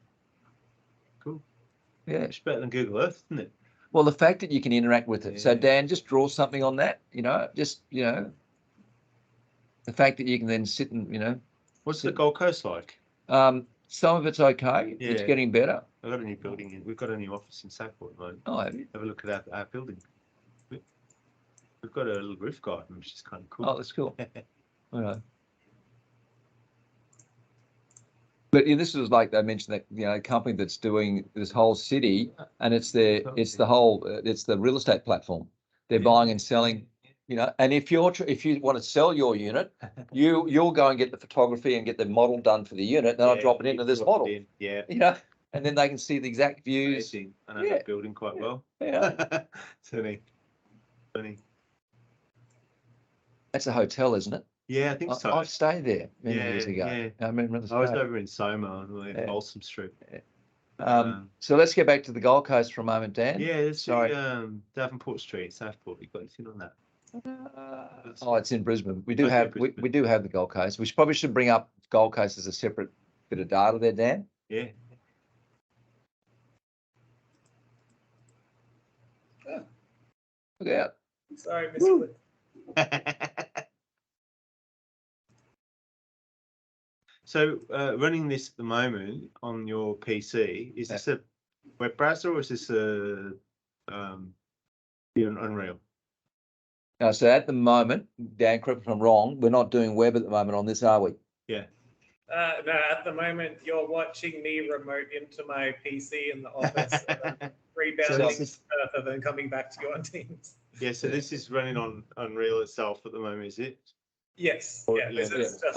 Cool. Yeah. It's better than Google Earth, isn't it? Well, the fact that you can interact with it. Yeah. So Dan, just draw something on that. You know, just the fact that you can then sit and What's the Gold Coast like? Some of it's okay. Yeah. It's getting better. I've got a new building in. We've got a new office in Southport at the moment. Oh, have you? Have a look at our building. We've got a little roof garden, which is kind of cool. Oh, that's cool. Right. But this was like they mentioned that a company that's doing this whole city, and it's the real estate platform. They're buying and selling, and if you want to sell your unit, you'll go and get the photography and get the model done for the unit, then I'll drop it into this model. Yeah. And then they can see the exact views. Amazing. I know that building quite well. Yeah. Funny. That's a hotel, isn't it? Yeah, I think so. I've stayed there many years ago. Yeah. I remember I was over in Soma on Balsam Street. So let's get back to the Gold Coast for a moment, Dan. Yeah, it's Sorry. Davenport Street, Southport. You got anything on that? It's in Brisbane. We do have the Gold Coast. We probably should bring up Gold Coast as a separate bit of data there, Dan. Yeah. Look out. Sorry, Mr. So running this at the moment on your PC, is this a web browser or is this a Unreal? So at the moment, Dan, correct me if I'm wrong, we're not doing web at the moment on this, are we? Yeah. No, at the moment you're watching me remote into my PC in the office, rebounding further than coming back to you on Teams. Yeah, so this is running on Unreal itself at the moment, is it? Yes. This is just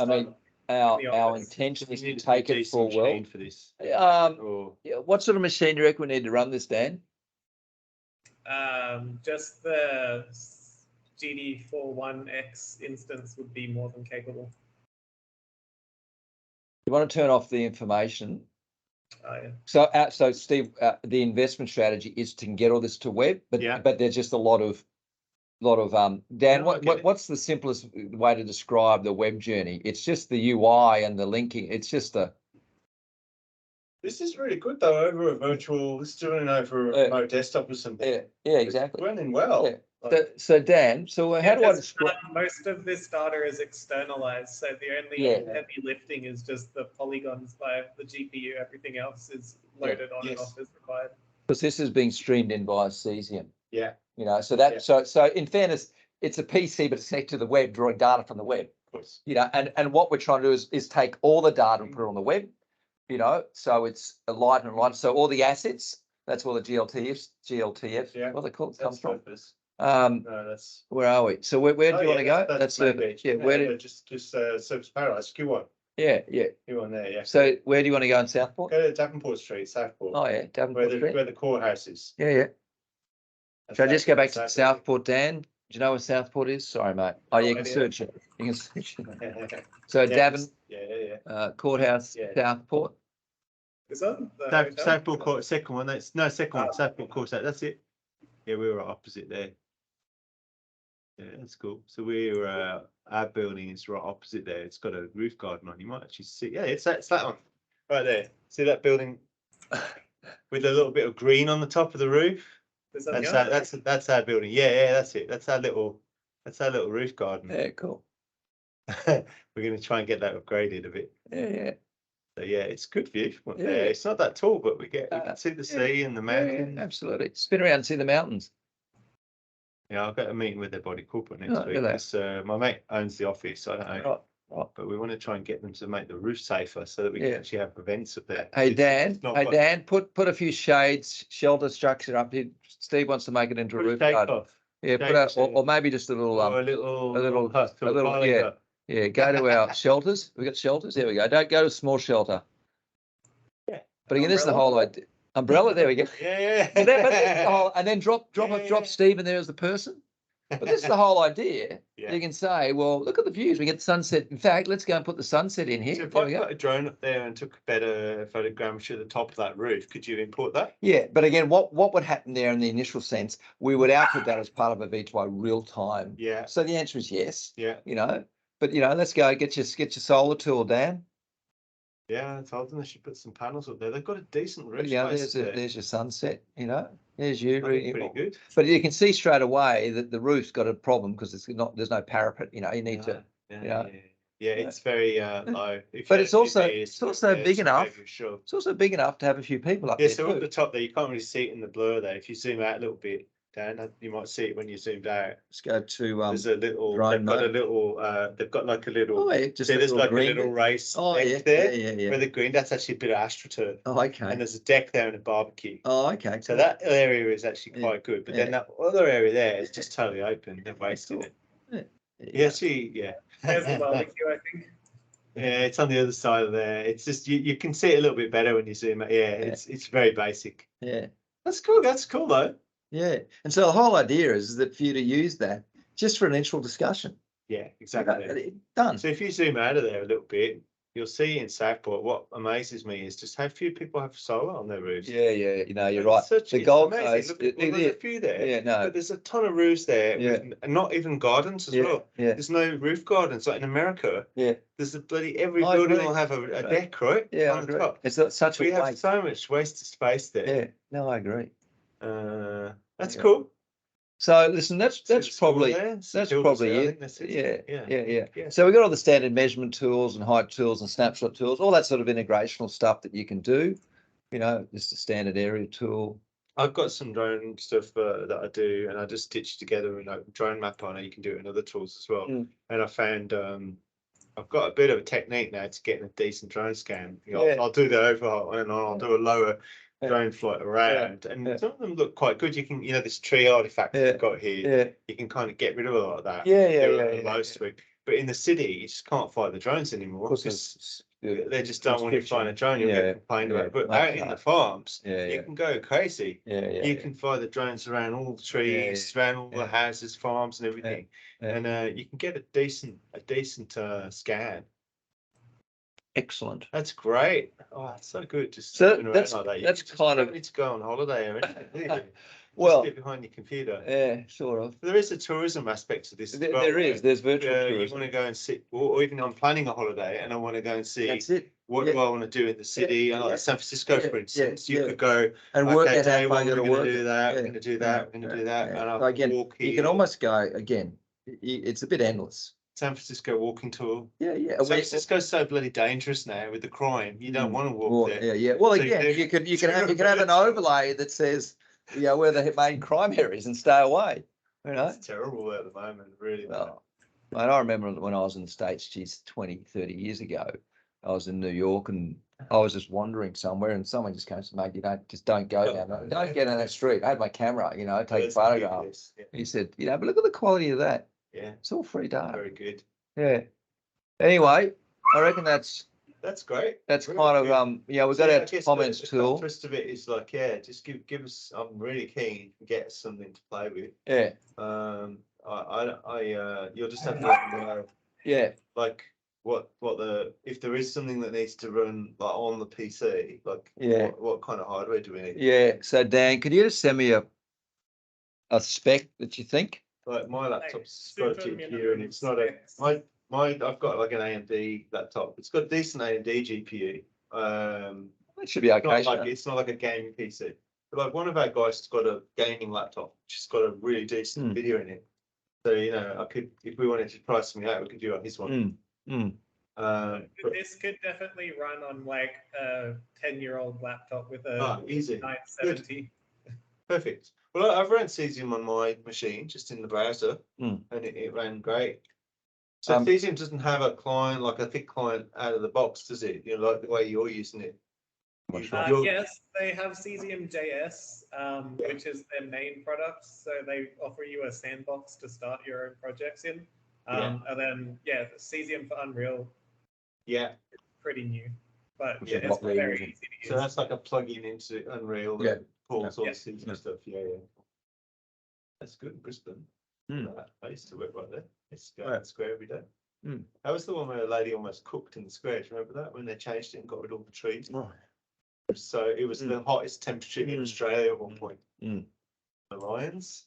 our intention is to take it for well. For this. What sort of machine do you reckon we need to run this, Dan? Just the GD41X instance would be more than capable. You want to turn off the information. Oh, yeah. So Steve, the investment strategy is to get all this to web, but there's just a lot of Dan. What's the simplest way to describe the web journey? It's just the UI and the linking. It's just This is really good though. Over a virtual, this is doing over a remote desktop or something. Yeah, exactly. It's running well. Yeah. So Dan, how do I describe? Most of this data is externalized, so the only heavy lifting is just the polygons by the GPU. Everything else is loaded on and off as required. Because this is being streamed in via Cesium. Yeah. So in fairness, it's a PC, but it's connected to the web, drawing data from the web. Of course. And what we're trying to do is take all the data and put it on the web. So it's a light and light. So all the assets, that's where the GLTF, what they call it, comes from. No, that's where are we? So where do you want to go? That's surface. Just Surface Paradise, Q1. Yeah. Q1 there, yeah. So where do you want to go in Southport? Go to Davenport Street, Southport. Oh yeah, Davenport Street. Where the courthouse is. Yeah. Shall I just go back to Southport, Dan? Do you know where Southport is? Sorry, mate. Oh, you can search it. You can search it. So courthouse, Southport. Is that Southport Court, second one? Second one. Southport Courthouse. That's it. Yeah, we were opposite there. Yeah, that's cool. So our building is right opposite there. It's got a roof garden on. You might actually see. Yeah, it's that one right there. See that building with a little bit of green on the top of the roof? That's our building. Yeah, that's it. That's our little roof garden. Yeah, cool. We're going to try and get that upgraded a bit. Yeah. So yeah, it's good view. It's not that tall, but we can see the sea and the mountains. Yeah, absolutely. Spin around and see the mountains. Yeah, I've got a meeting with their body corporate next week. Because, my mate owns the office. I don't know. Right. But we want to try and get them to make the roof safer so that we can actually have events up there. Hey Dan, put a few shelter structure up here. Steve wants to make it into a roof garden. Yeah, or maybe just a little Yeah, go to our shelters. We got shelters. There we go. Don't go to a small shelter. Yeah. But again, this is the whole idea. Umbrella. There we go. Yeah. And then drop Steve in there as the person. But this is the whole idea. Yeah. You can say, well, look at the views. We get the sunset. In fact, let's go and put the sunset in here. So if There I we go. put a drone up there and took a better photogrammetry at the top of that roof, could you import that? Yeah, but again, what would happen there in the initial sense? We would output that as part of a V2i real time. Yeah. So the answer is yes. Yeah. You know, but let's go get your solar tool, Dan. Yeah, I told them they should put some panels up there. They've got a decent roof. There's your sunset. There's you. Pretty good. But you can see straight away that the roof's got a problem because there's no parapet. You need to. Yeah, it's very low. But it's also big enough. Sure. It's also big enough to have a few people up Yeah, there. so at the top there, you can't really see it in the blur there. If you zoom out a little bit, Dan, you might see it when you zoomed out. Let's go to there's a little. drone They've got like a little. Oh, yeah, just there's like a little bit. race deck there. Where the green, that's actually a bit of astroturf. Oh, okay. And there's a deck there and a barbecue. Oh, okay. So that area is actually quite good, but then that other area there is just totally open. They've wasted it. Yeah, There's the barbecue, I think. Yeah, it's on the other side of there. It's just you can see it a little bit better when you zoom out. Yeah, it's very basic. Yeah. That's cool. That's cool though. Yeah. And so the whole idea is that for you to use that just for an initial discussion. Yeah, exactly. Done. So if you zoom out of there a little bit, you'll see in Southport, what amazes me is just how few people have solar on their roofs. Yeah, you're right. The Gold Coast, there's a few there. Yeah, no. But there's a ton of roofs there, with not even gardens as well. Yeah. There's no roof gardens. Like in America, there's every I building agree. will have a deck, right? Yeah, on I the agree. top. It's such a We have waste. so much wasted space there. Yeah, no, I agree. That's cool. So listen, that's probably it. Yeah. So we got all the standard measurement tools and height tools and snapshot tools, all that sort of integrational stuff that you can do. Just a standard area tool. I've got some drone stuff that I do, and I just stitch together a drone map on it. You can do it in other tools as well. And I found I've got a bit of a technique now to getting a decent drone scan. I'll do the overhaul and I'll do a lower drone flight around, and some of them look quite good. You can, this tree artifact that you've got here, you can kind of get rid of a lot of that. Most of it. But in the city, you just can't fly the drones anymore because they just don't want you flying a drone. You'll get complained about. But out in the farms, you can go crazy. You can fly the drones around all the trees, around all the houses, farms, and everything, and you can get a decent scan. Excellent. That's great. Oh, that's so good. Just that's like that. That's kind of need to go on holiday or anything. Well, just get behind your computer. Yeah, sort of. There is a tourism aspect to this. There is. There's virtual tourism. You want to go and sit, or even I'm planning a holiday and I want to go and see. That's it. What do I want to do in the city? And like San Francisco, for instance, you could go and work out how far we're going to do that. We're going to do that. We're going to do that. And so again, you can almost go again. It's a bit endless. San Francisco walking tour. Yeah. San Francisco's so bloody dangerous now with the crime. You don't want to walk there. Yeah. Well, again, you can have an overlay that says, where the main crime areas and stay away. It's terrible at the moment, really. Well, I remember when I was in the States, 20, 30 years ago, I was in New York and I was just wandering somewhere and someone just came to me, mate, don't go down, don't get on that street. I had my camera, take a photograph. He said, but look at the quality of that. Yeah. It's all free data. Very good. Yeah. Anyway, I reckon that's great. That's really kind of we've got our comments tool. The rest of it is like, just give us. I'm really keen to get something to play with. Yeah. You'll just have to let me know. Yeah. Like if there is something that needs to run like on the PC, like what kind of hardware do we need? Yeah. So Dan, could you just send me a spec that you think? Like my laptop's got a chip here, and it's not my I've got like an AMD laptop. It's got a decent AMD GPU. It should be okay. It's not like a gaming PC. But like one of our guys has got a gaming laptop, which has got a really decent video in it. So I could, if we wanted to try something out, we could do it on his one. This could definitely run on like a 10-year-old laptop with a easy 970. Perfect. Well, I've run Cesium on my machine, just in the browser, and it ran great. So Cesium doesn't have a client, like a thick client out of the box, does it? Like the way you're using it. Yes, they have Cesium JS, which is their main product. So they offer you a sandbox to start your own projects in. And then, Cesium for Unreal. Yeah. Pretty new, but it's very easy to use. So that's like a plug-in into Unreal that pulls all the Cesium stuff. Yeah. That's good in Brisbane. I used to work right there. I used to go to the square every day. That was the one where a lady almost cooked in the square. Do you remember that when they changed it and got rid of all the trees? So it was the hottest temperature in Australia at one point. The lions.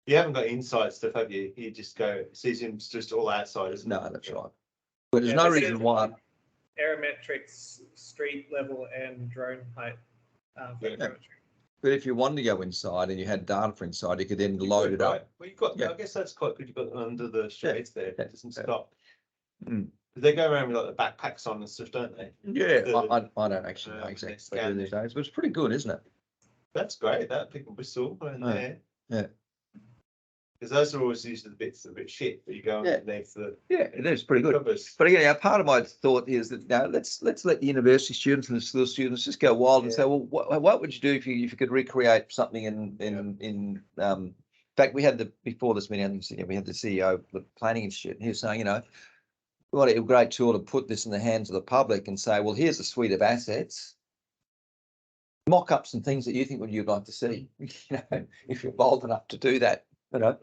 You haven't got inside stuff, have you? You just go, cesium's just all outside, isn't it? No, that's right. But there's no reason why. Aerometrics, street level, and drone height. But if you wanted to go inside and you had data for inside, you could then load it up. Well, you've got. I guess that's quite good. You've got under the shades there. It doesn't stop. Mm. They go around with like the backpacks on and stuff, don't they? Yeah, I don't actually know exactly what they do these days, but it's pretty good, isn't it? That's great. That pick and whistle in there. Yeah. Because those are always usually the bits that are a bit shit, but you go underneath the. Yeah, it is pretty good. Covers. But again, part of my thought is that now let's let the university students and the school students just go wild and say, well, what would you do if you could recreate something in fact, we had before this meeting, I think we had the CEO of the Planning Institute, and he was saying, what a great tool to put this in the hands of the public and say, well, here's a suite of assets. Mock up some things that you think you'd like to see, if you're bold enough to do that, But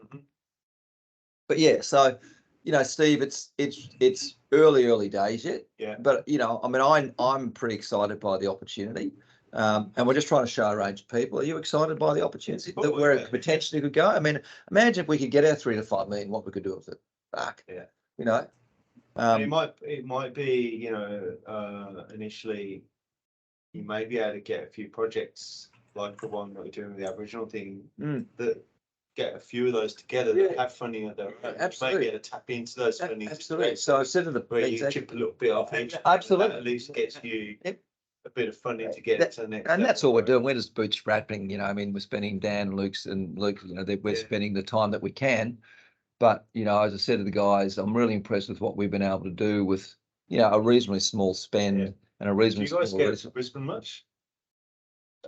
yeah, so Steve, it's early days yet. Yeah. But I'm pretty excited by the opportunity, and we're just trying to show a range of people. Are you excited by the opportunity that where it potentially could go? I mean, imagine if we could get our 3 to 5 million, what we could do with it. Fuck. Yeah. It might be, initially you may be able to get a few projects like the one that we're doing with the Aboriginal thing that get a few of those together that have funding of their own. Absolutely. You may be able to tap into those funding. Absolutely. So I said to the where you chip a little bit off each. Absolutely. That at least gets you a bit of funding to get to the next. And that's all we're doing. We're just bootstrapping. We're spending Dan, Luke, we're spending the time that we can. But as I said to the guys, I'm really impressed with what we've been able to do with a reasonably small spend and a reasonably small. Do you guys get to Brisbane much?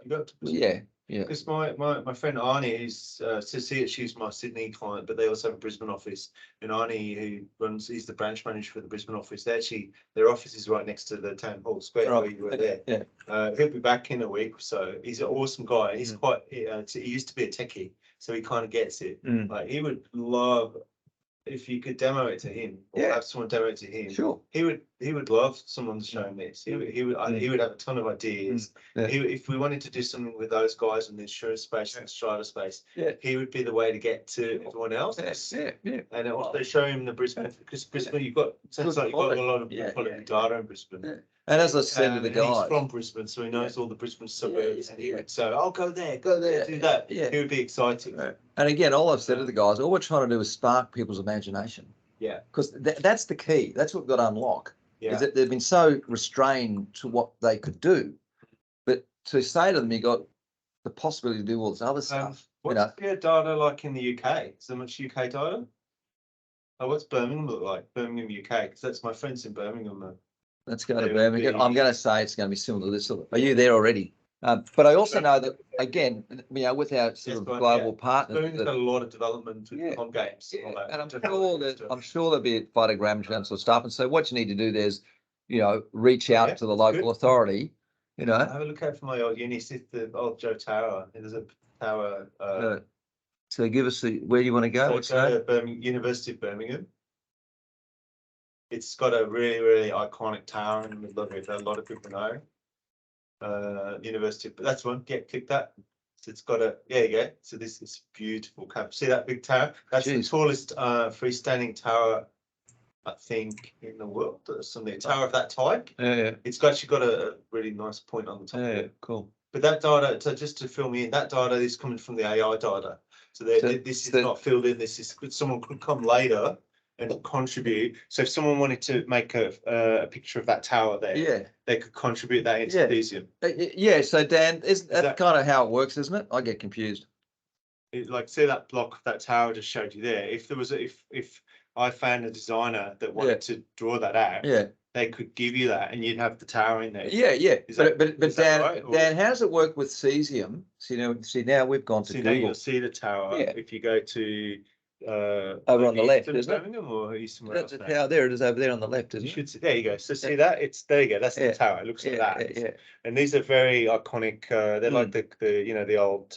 You got to Brisbane? Yeah. Because my friend Arnie, she's my Sydney client, but they also have a Brisbane office. And Arnie, he's the branch manager for the Brisbane office. Their office is right next to the town hall square where you were there. Yeah. He'll be back in a week or so. He's an awesome guy. He's he used to be a techie, so he kind of gets it. Like he would love if you could demo it to him or have someone demo it to him. Sure. He would love someone showing this. He would have a ton of ideas. If we wanted to do something with those guys in the insurance space and the strata space, he would be the way to get to everyone else. Yeah. And also show him the Brisbane, because Brisbane, sounds like you've got a lot of quality data in Brisbane. Yeah. And as I said to the guys, he's from Brisbane, so he knows all the Brisbane suburbs. And he would say, "I'll go there, do that." Yeah. He would be excited. And again, all I've said to the guys, all we're trying to do is spark people's imagination. Yeah. Because that's the key. That's what we've got to unlock. Yeah. Is that they've been so restrained to what they could do. But to say to them, you got the possibility to do all this other stuff. What's your data like in the UK? Is there much UK data? Oh, what's Birmingham look like? Birmingham, UK, because that's my friends in Birmingham. Let's go to Birmingham. I'm going to say it's going to be similar to this. Are you there already? But I also know that, again, with our sort of global partners, Birmingham's got a lot of development with com games and all that. And I'm sure there'll be photograms and sort of stuff. And so what you need to do there is, reach out to the local authority. Have a look out for my old uni, the old Joe Tower. There's a tower. So give us where you want to go. University of Birmingham. It's got a really, really iconic tower in the middle of it that a lot of people know. University, but that's one. Click that. So it's got there you go. So this is beautiful campus. See that big tower? That's the tallest freestanding tower, I think, in the world. A tower of that type. Yeah. It's actually got a really nice point on the top. Yeah, cool. But that data, so just to fill me in, that data is coming from the AI data. So this is not filled in. This is someone could come later and contribute. So if someone wanted to make a picture of that tower there, they could contribute that into Cesium. So Dan, that's kind of how it works, isn't it? I get confused. Like, see that block of that tower I just showed you there. If there was if I found a designer that wanted to draw that out, they could give you that, and you'd have the tower in there. But Dan, right? Dan, how does it work with Cesium? So, see now we've gone to Google. Now you'll see the tower if you go to. Over on the left, isn't it? Or that's the tower there. It is over there on the left, isn't it? There you go. So see that? There you go. That's the tower. It looks like that. And these are very iconic. They're like the old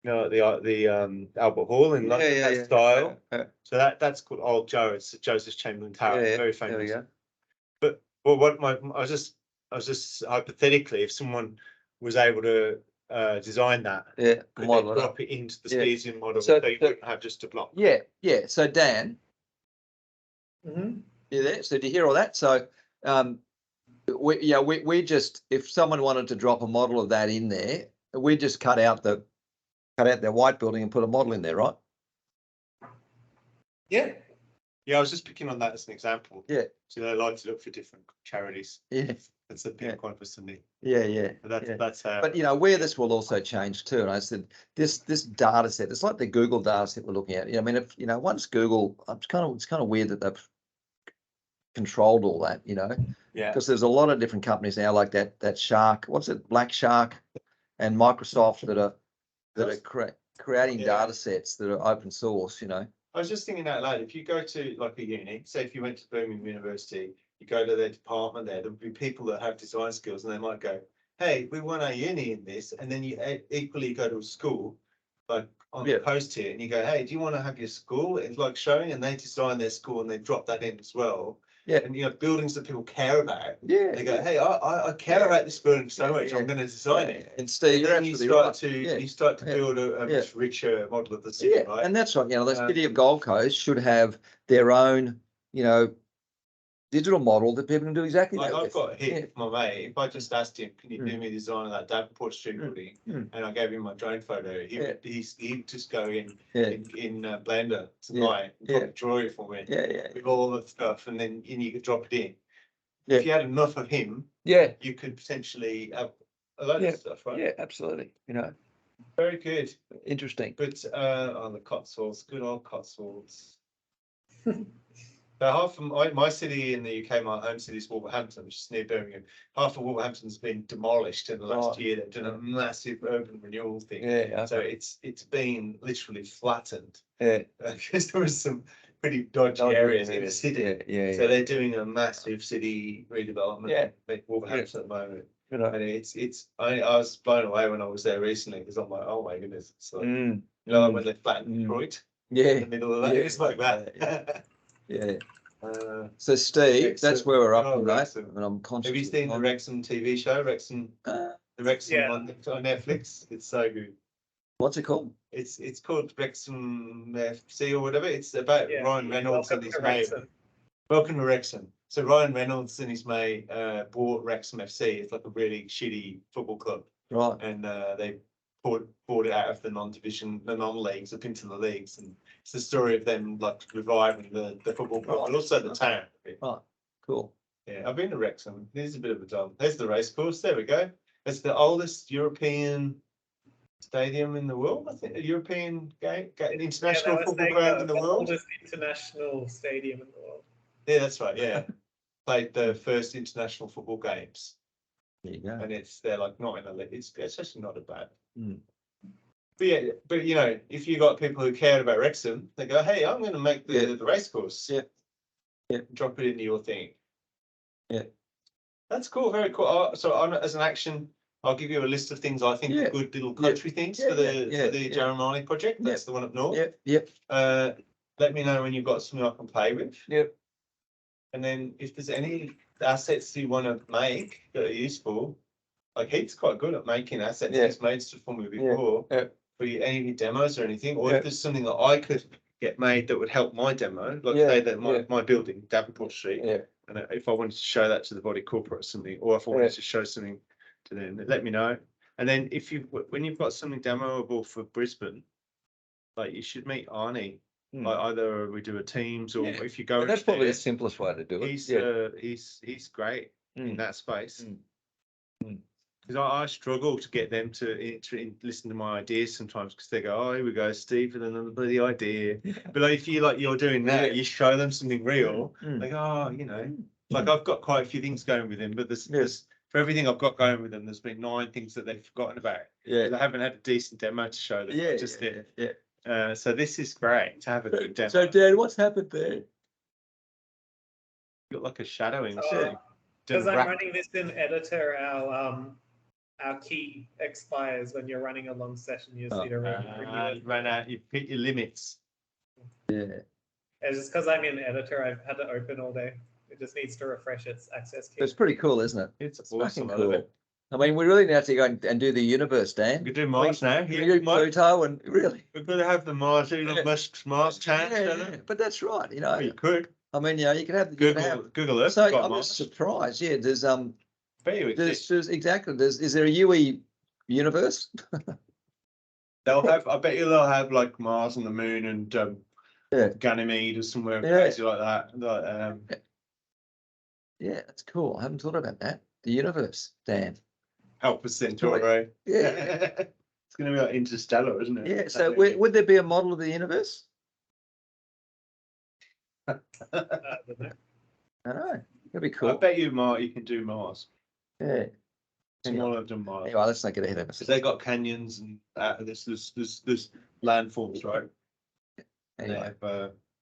the Albert Hall in London, that style. So that's called Old Joe. It's the Joseph Chamberlain Tower, very famous. But what I was just hypothetically, if someone was able to design that, could they drop it into the Stesian model, so you wouldn't have just a block? Yeah. So Dan, Mm-hmm. you there? So do you hear all that? So we just, if someone wanted to drop a model of that in there, we just cut out their white building and put a model in there, right? Yeah. Yeah, I was just picking on that as an example. Yeah. So they like to look for different charities. Yeah. That's a big one for me. Yeah. That's how. But where this will also change too, and I said this data set, it's like the Google data set we're looking at. I mean, if once Google, it's kind of weird that they've controlled all that, because there's a lot of different companies now like that Shark, what's it, Black Shark, and Microsoft that are creating data sets that are open source. I was just thinking out loud, if you go to like a uni, say if you went to Birmingham University, you go to their department there'll be people that have design skills and they might go, hey, we want our uni in this. And then you equally go to a school, like on the coast here, and you go, hey, do you want to have your school? It's like showing, and they design their school and they drop that in as well. Yeah. And buildings that people care about. Yeah. They go, hey, I care about this building so much, I'm going to design it. And Steve, you're absolutely right. You start to build a much richer model of the city, right? And that's right. The city of Gold Coast should have their own, digital model that people can do exactly like that. I've got a hit my mate. If I just asked him, can you do me a design of that Davenport Street building? And I gave him my drone photo, he'd just go in Blender tonight and probably draw it for me with all the stuff, and then you could drop it in. If you had enough of him, you could potentially have a load of stuff, right? Yeah, absolutely. Very good. Interesting. But on the Cotswolds, good old Cotswolds. So half of my city in the UK, my home city is Wolverhampton, which is near Birmingham. Half of Wolverhampton's been demolished in the last year. They've done a massive urban renewal thing. So it's been literally flattened. Because there was some pretty dodgy areas in the city. So they're doing a massive city redevelopment in Wolverhampton at the moment. And I was blown away when I was there recently, because I'm like, oh my goodness, it's like when they flattened Detroit in the middle of that, it's like that. So Steve, that's where we're up to, mate. And I'm conscious. Have you seen the Wrexham TV show? The Wrexham on Netflix. It's so good. What's it called? It's called Wrexham FC or whatever. It's about Ryan Reynolds and his mate. Welcome to Wrexham. So Ryan Reynolds and his mate bought Wrexham FC. It's like a really shitty football club. Right. And they bought it out of the non-leagues up into the leagues, and it's the story of them like reviving the football club, but also the town. Right, cool. Yeah, I've been to Wrexham. Here's a bit of a dump. There's the race course. There we go. It's the oldest European stadium in the world. I think a European international football ground in the world. Oldest international stadium in the world. Yeah, that's right. Yeah, played the first international football games. There you go. And they're like not in a league. It's actually not a bad. But if you got people who cared about Wrexham, they go, hey, I'm going to make the race course. Drop it into your thing. That's cool. Very cool. So as an action, I'll give you a list of things I think are good little country things for the Jaramani project. That's the one up north. Let me know when you've got something I can play with. And then if there's any assets you want to make that are useful, like Heath's quite good at making assets. He's made stuff for me before. For any of your demos or anything, or if there's something that I could get made that would help my demo, like say that my building, Davenport Street, and if I wanted to show that to the body corporate or something, or if I wanted to show something to them, let me know. And then when you've got something demoable for Brisbane, like you should meet Arnie. Like either we do a Teams, or if you go, that's probably the simplest way to do it. He's great in that space. Because I struggle to get them to listen to my ideas sometimes, because they go, oh, here we go, Steve, with another bloody idea. But like, if you're doing that, you show them something real, like, oh, like I've got quite a few things going with him, but there's for everything I've got going with them, there's been 9 things that they've forgotten about. I haven't had a decent demo to show them. So this is great to have a good demo. So Dan, what's happened there? Got like a shadowing. Because I'm running this in editor, our our key expires when you're running a long session. You just need to renew it. Run out. You hit your limits. Yeah. It's just because I'm in editor, I've had to open all day. It just needs to refresh its access key. It's pretty cool, isn't it? It's Fucking awesome. cool. I mean, we really need to go and do the universe, Dan. We could do Mars now. You do Pluto and really. We've got to have the Mars, Elon Musk's Mars chance. Yeah, but that's right. You know, You could. I mean, you know, you can have Google Earth. So got I'm Mars. just surprised. Yeah, there's There's, exactly. Is there a UE universe? they'll have. I bet you they'll have like Mars and the Moon and Ganymede or somewhere crazy like that. Like, yeah, that's cool. I haven't thought about that. The universe, Dan. Alpha Centauri. Yeah. It's going to be like Interstellar, isn't it? Yeah. So would there be a model of the universe? I don't know. That'd be cool. I bet you, Mars, you can do Mars. Yeah. Some of them Mars. Anyway, let's not get ahead of us. They got canyons and there's landforms, right? Anyway.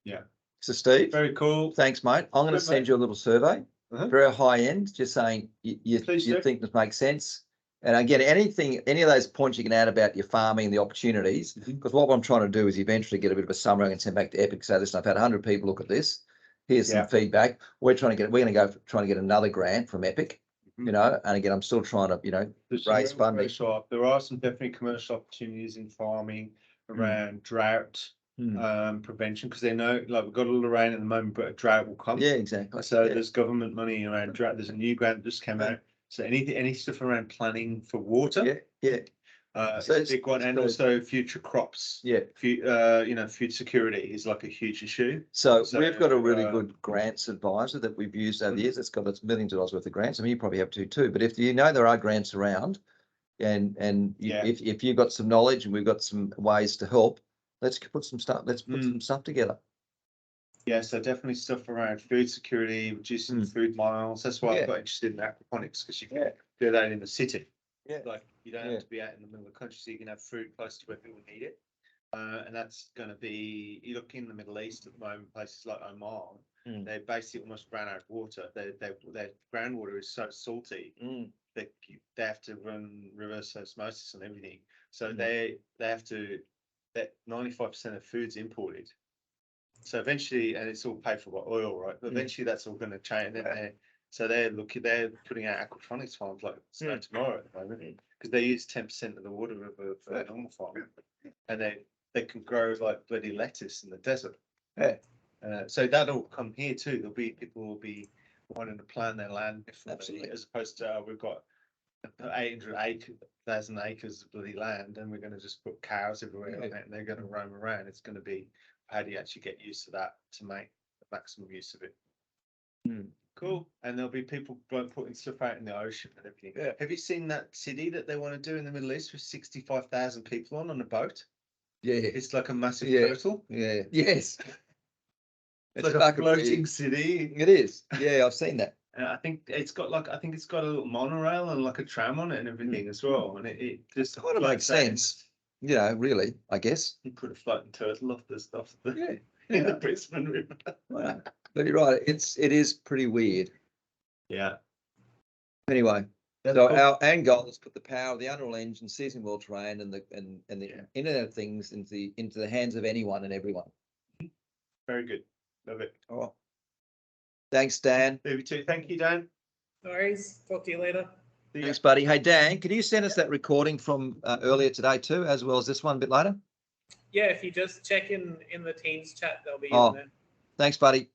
Yeah. So Steve, Very cool. thanks, mate. I'm going to send you a little survey, very high end, just saying you think this makes sense. And again, any of those points you can add about your farming, the opportunities, because what I'm trying to do is eventually get a bit of a summary and send back to Epic. So listen, I've had 100 people look at this. Here's some feedback. We're trying to get another grant from Epic, you know, and again, I'm still trying to, you know, raise funding. There are some definitely commercial opportunities in farming around drought prevention, because they know, like, we've got a lot of rain at the moment, but a drought will come. Yeah, exactly. So there's government money around drought. There's a new grant that just came out. So any stuff around planning for water. So it's a big one, and also future crops. Yeah. You know, food security is like a huge issue. So we've got a really good grants advisor that we've used over the years. It's got millions of dollars worth of grants. I mean, you probably have too. But if you know there are grants around, and if you've got some knowledge and we've got some ways to help, let's put some stuff. Let's put some stuff together. Yeah, so definitely stuff around food security, reducing food miles. That's why I got interested in aquaponics, because you can do that in the city. Yeah, like you don't have to be out in the middle of the country, so you can have food close to where people need it. And that's going to be, you look in the Middle East at the moment, places like Oman, they basically almost ran out of water. Their groundwater is so salty that they have to run reverse osmosis and everything. So they have to, that 95% of food's imported. So eventually, and it's all paid for by oil, right? But eventually that's all going to change. So they're putting out aquaponics farms like no tomorrow at the moment, because they use 10% of the water of a normal farm, and they can grow like bloody lettuce in the desert. So that'll come here too. There'll be people will be wanting to plan their land differently, as opposed to we've got 800,000 acres of bloody land, and we're going to just put cows everywhere on it, and they're going to roam around. It's going to be, how do you actually get used to that to make the maximum use of it? Cool. And there'll be people putting stuff out in the ocean and everything. Yeah. Have you seen that city that they want to do in the Middle East with 65,000 people on a boat? Yeah. It's like a massive turtle. Yeah. Yes. It's like a floating city. It is. Yeah, I've seen that. And I think it's got a little monorail and like a tram on it and everything as well. And it just kind of makes sense. You know, really, I guess. You put a floating turtle off the stuff in the Brisbane River. Wow. But you're right, it is pretty weird. Yeah. Anyway, so our end goal is put the power of the Unreal Engine, season world terrain, and the Internet of Things into the hands of anyone and everyone. Very good. Love it. All right. Thanks, Dan. Maybe too. Thank you, Dan. No worries. Talk to you later. Thanks, buddy. Hey, Dan, can you send us that recording from earlier today too, as well as this one a bit later? Yeah, if you just check in the Teams chat, they'll be in there. Thanks, buddy.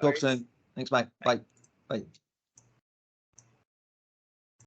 Talk soon. Thanks, mate. Bye. Bye.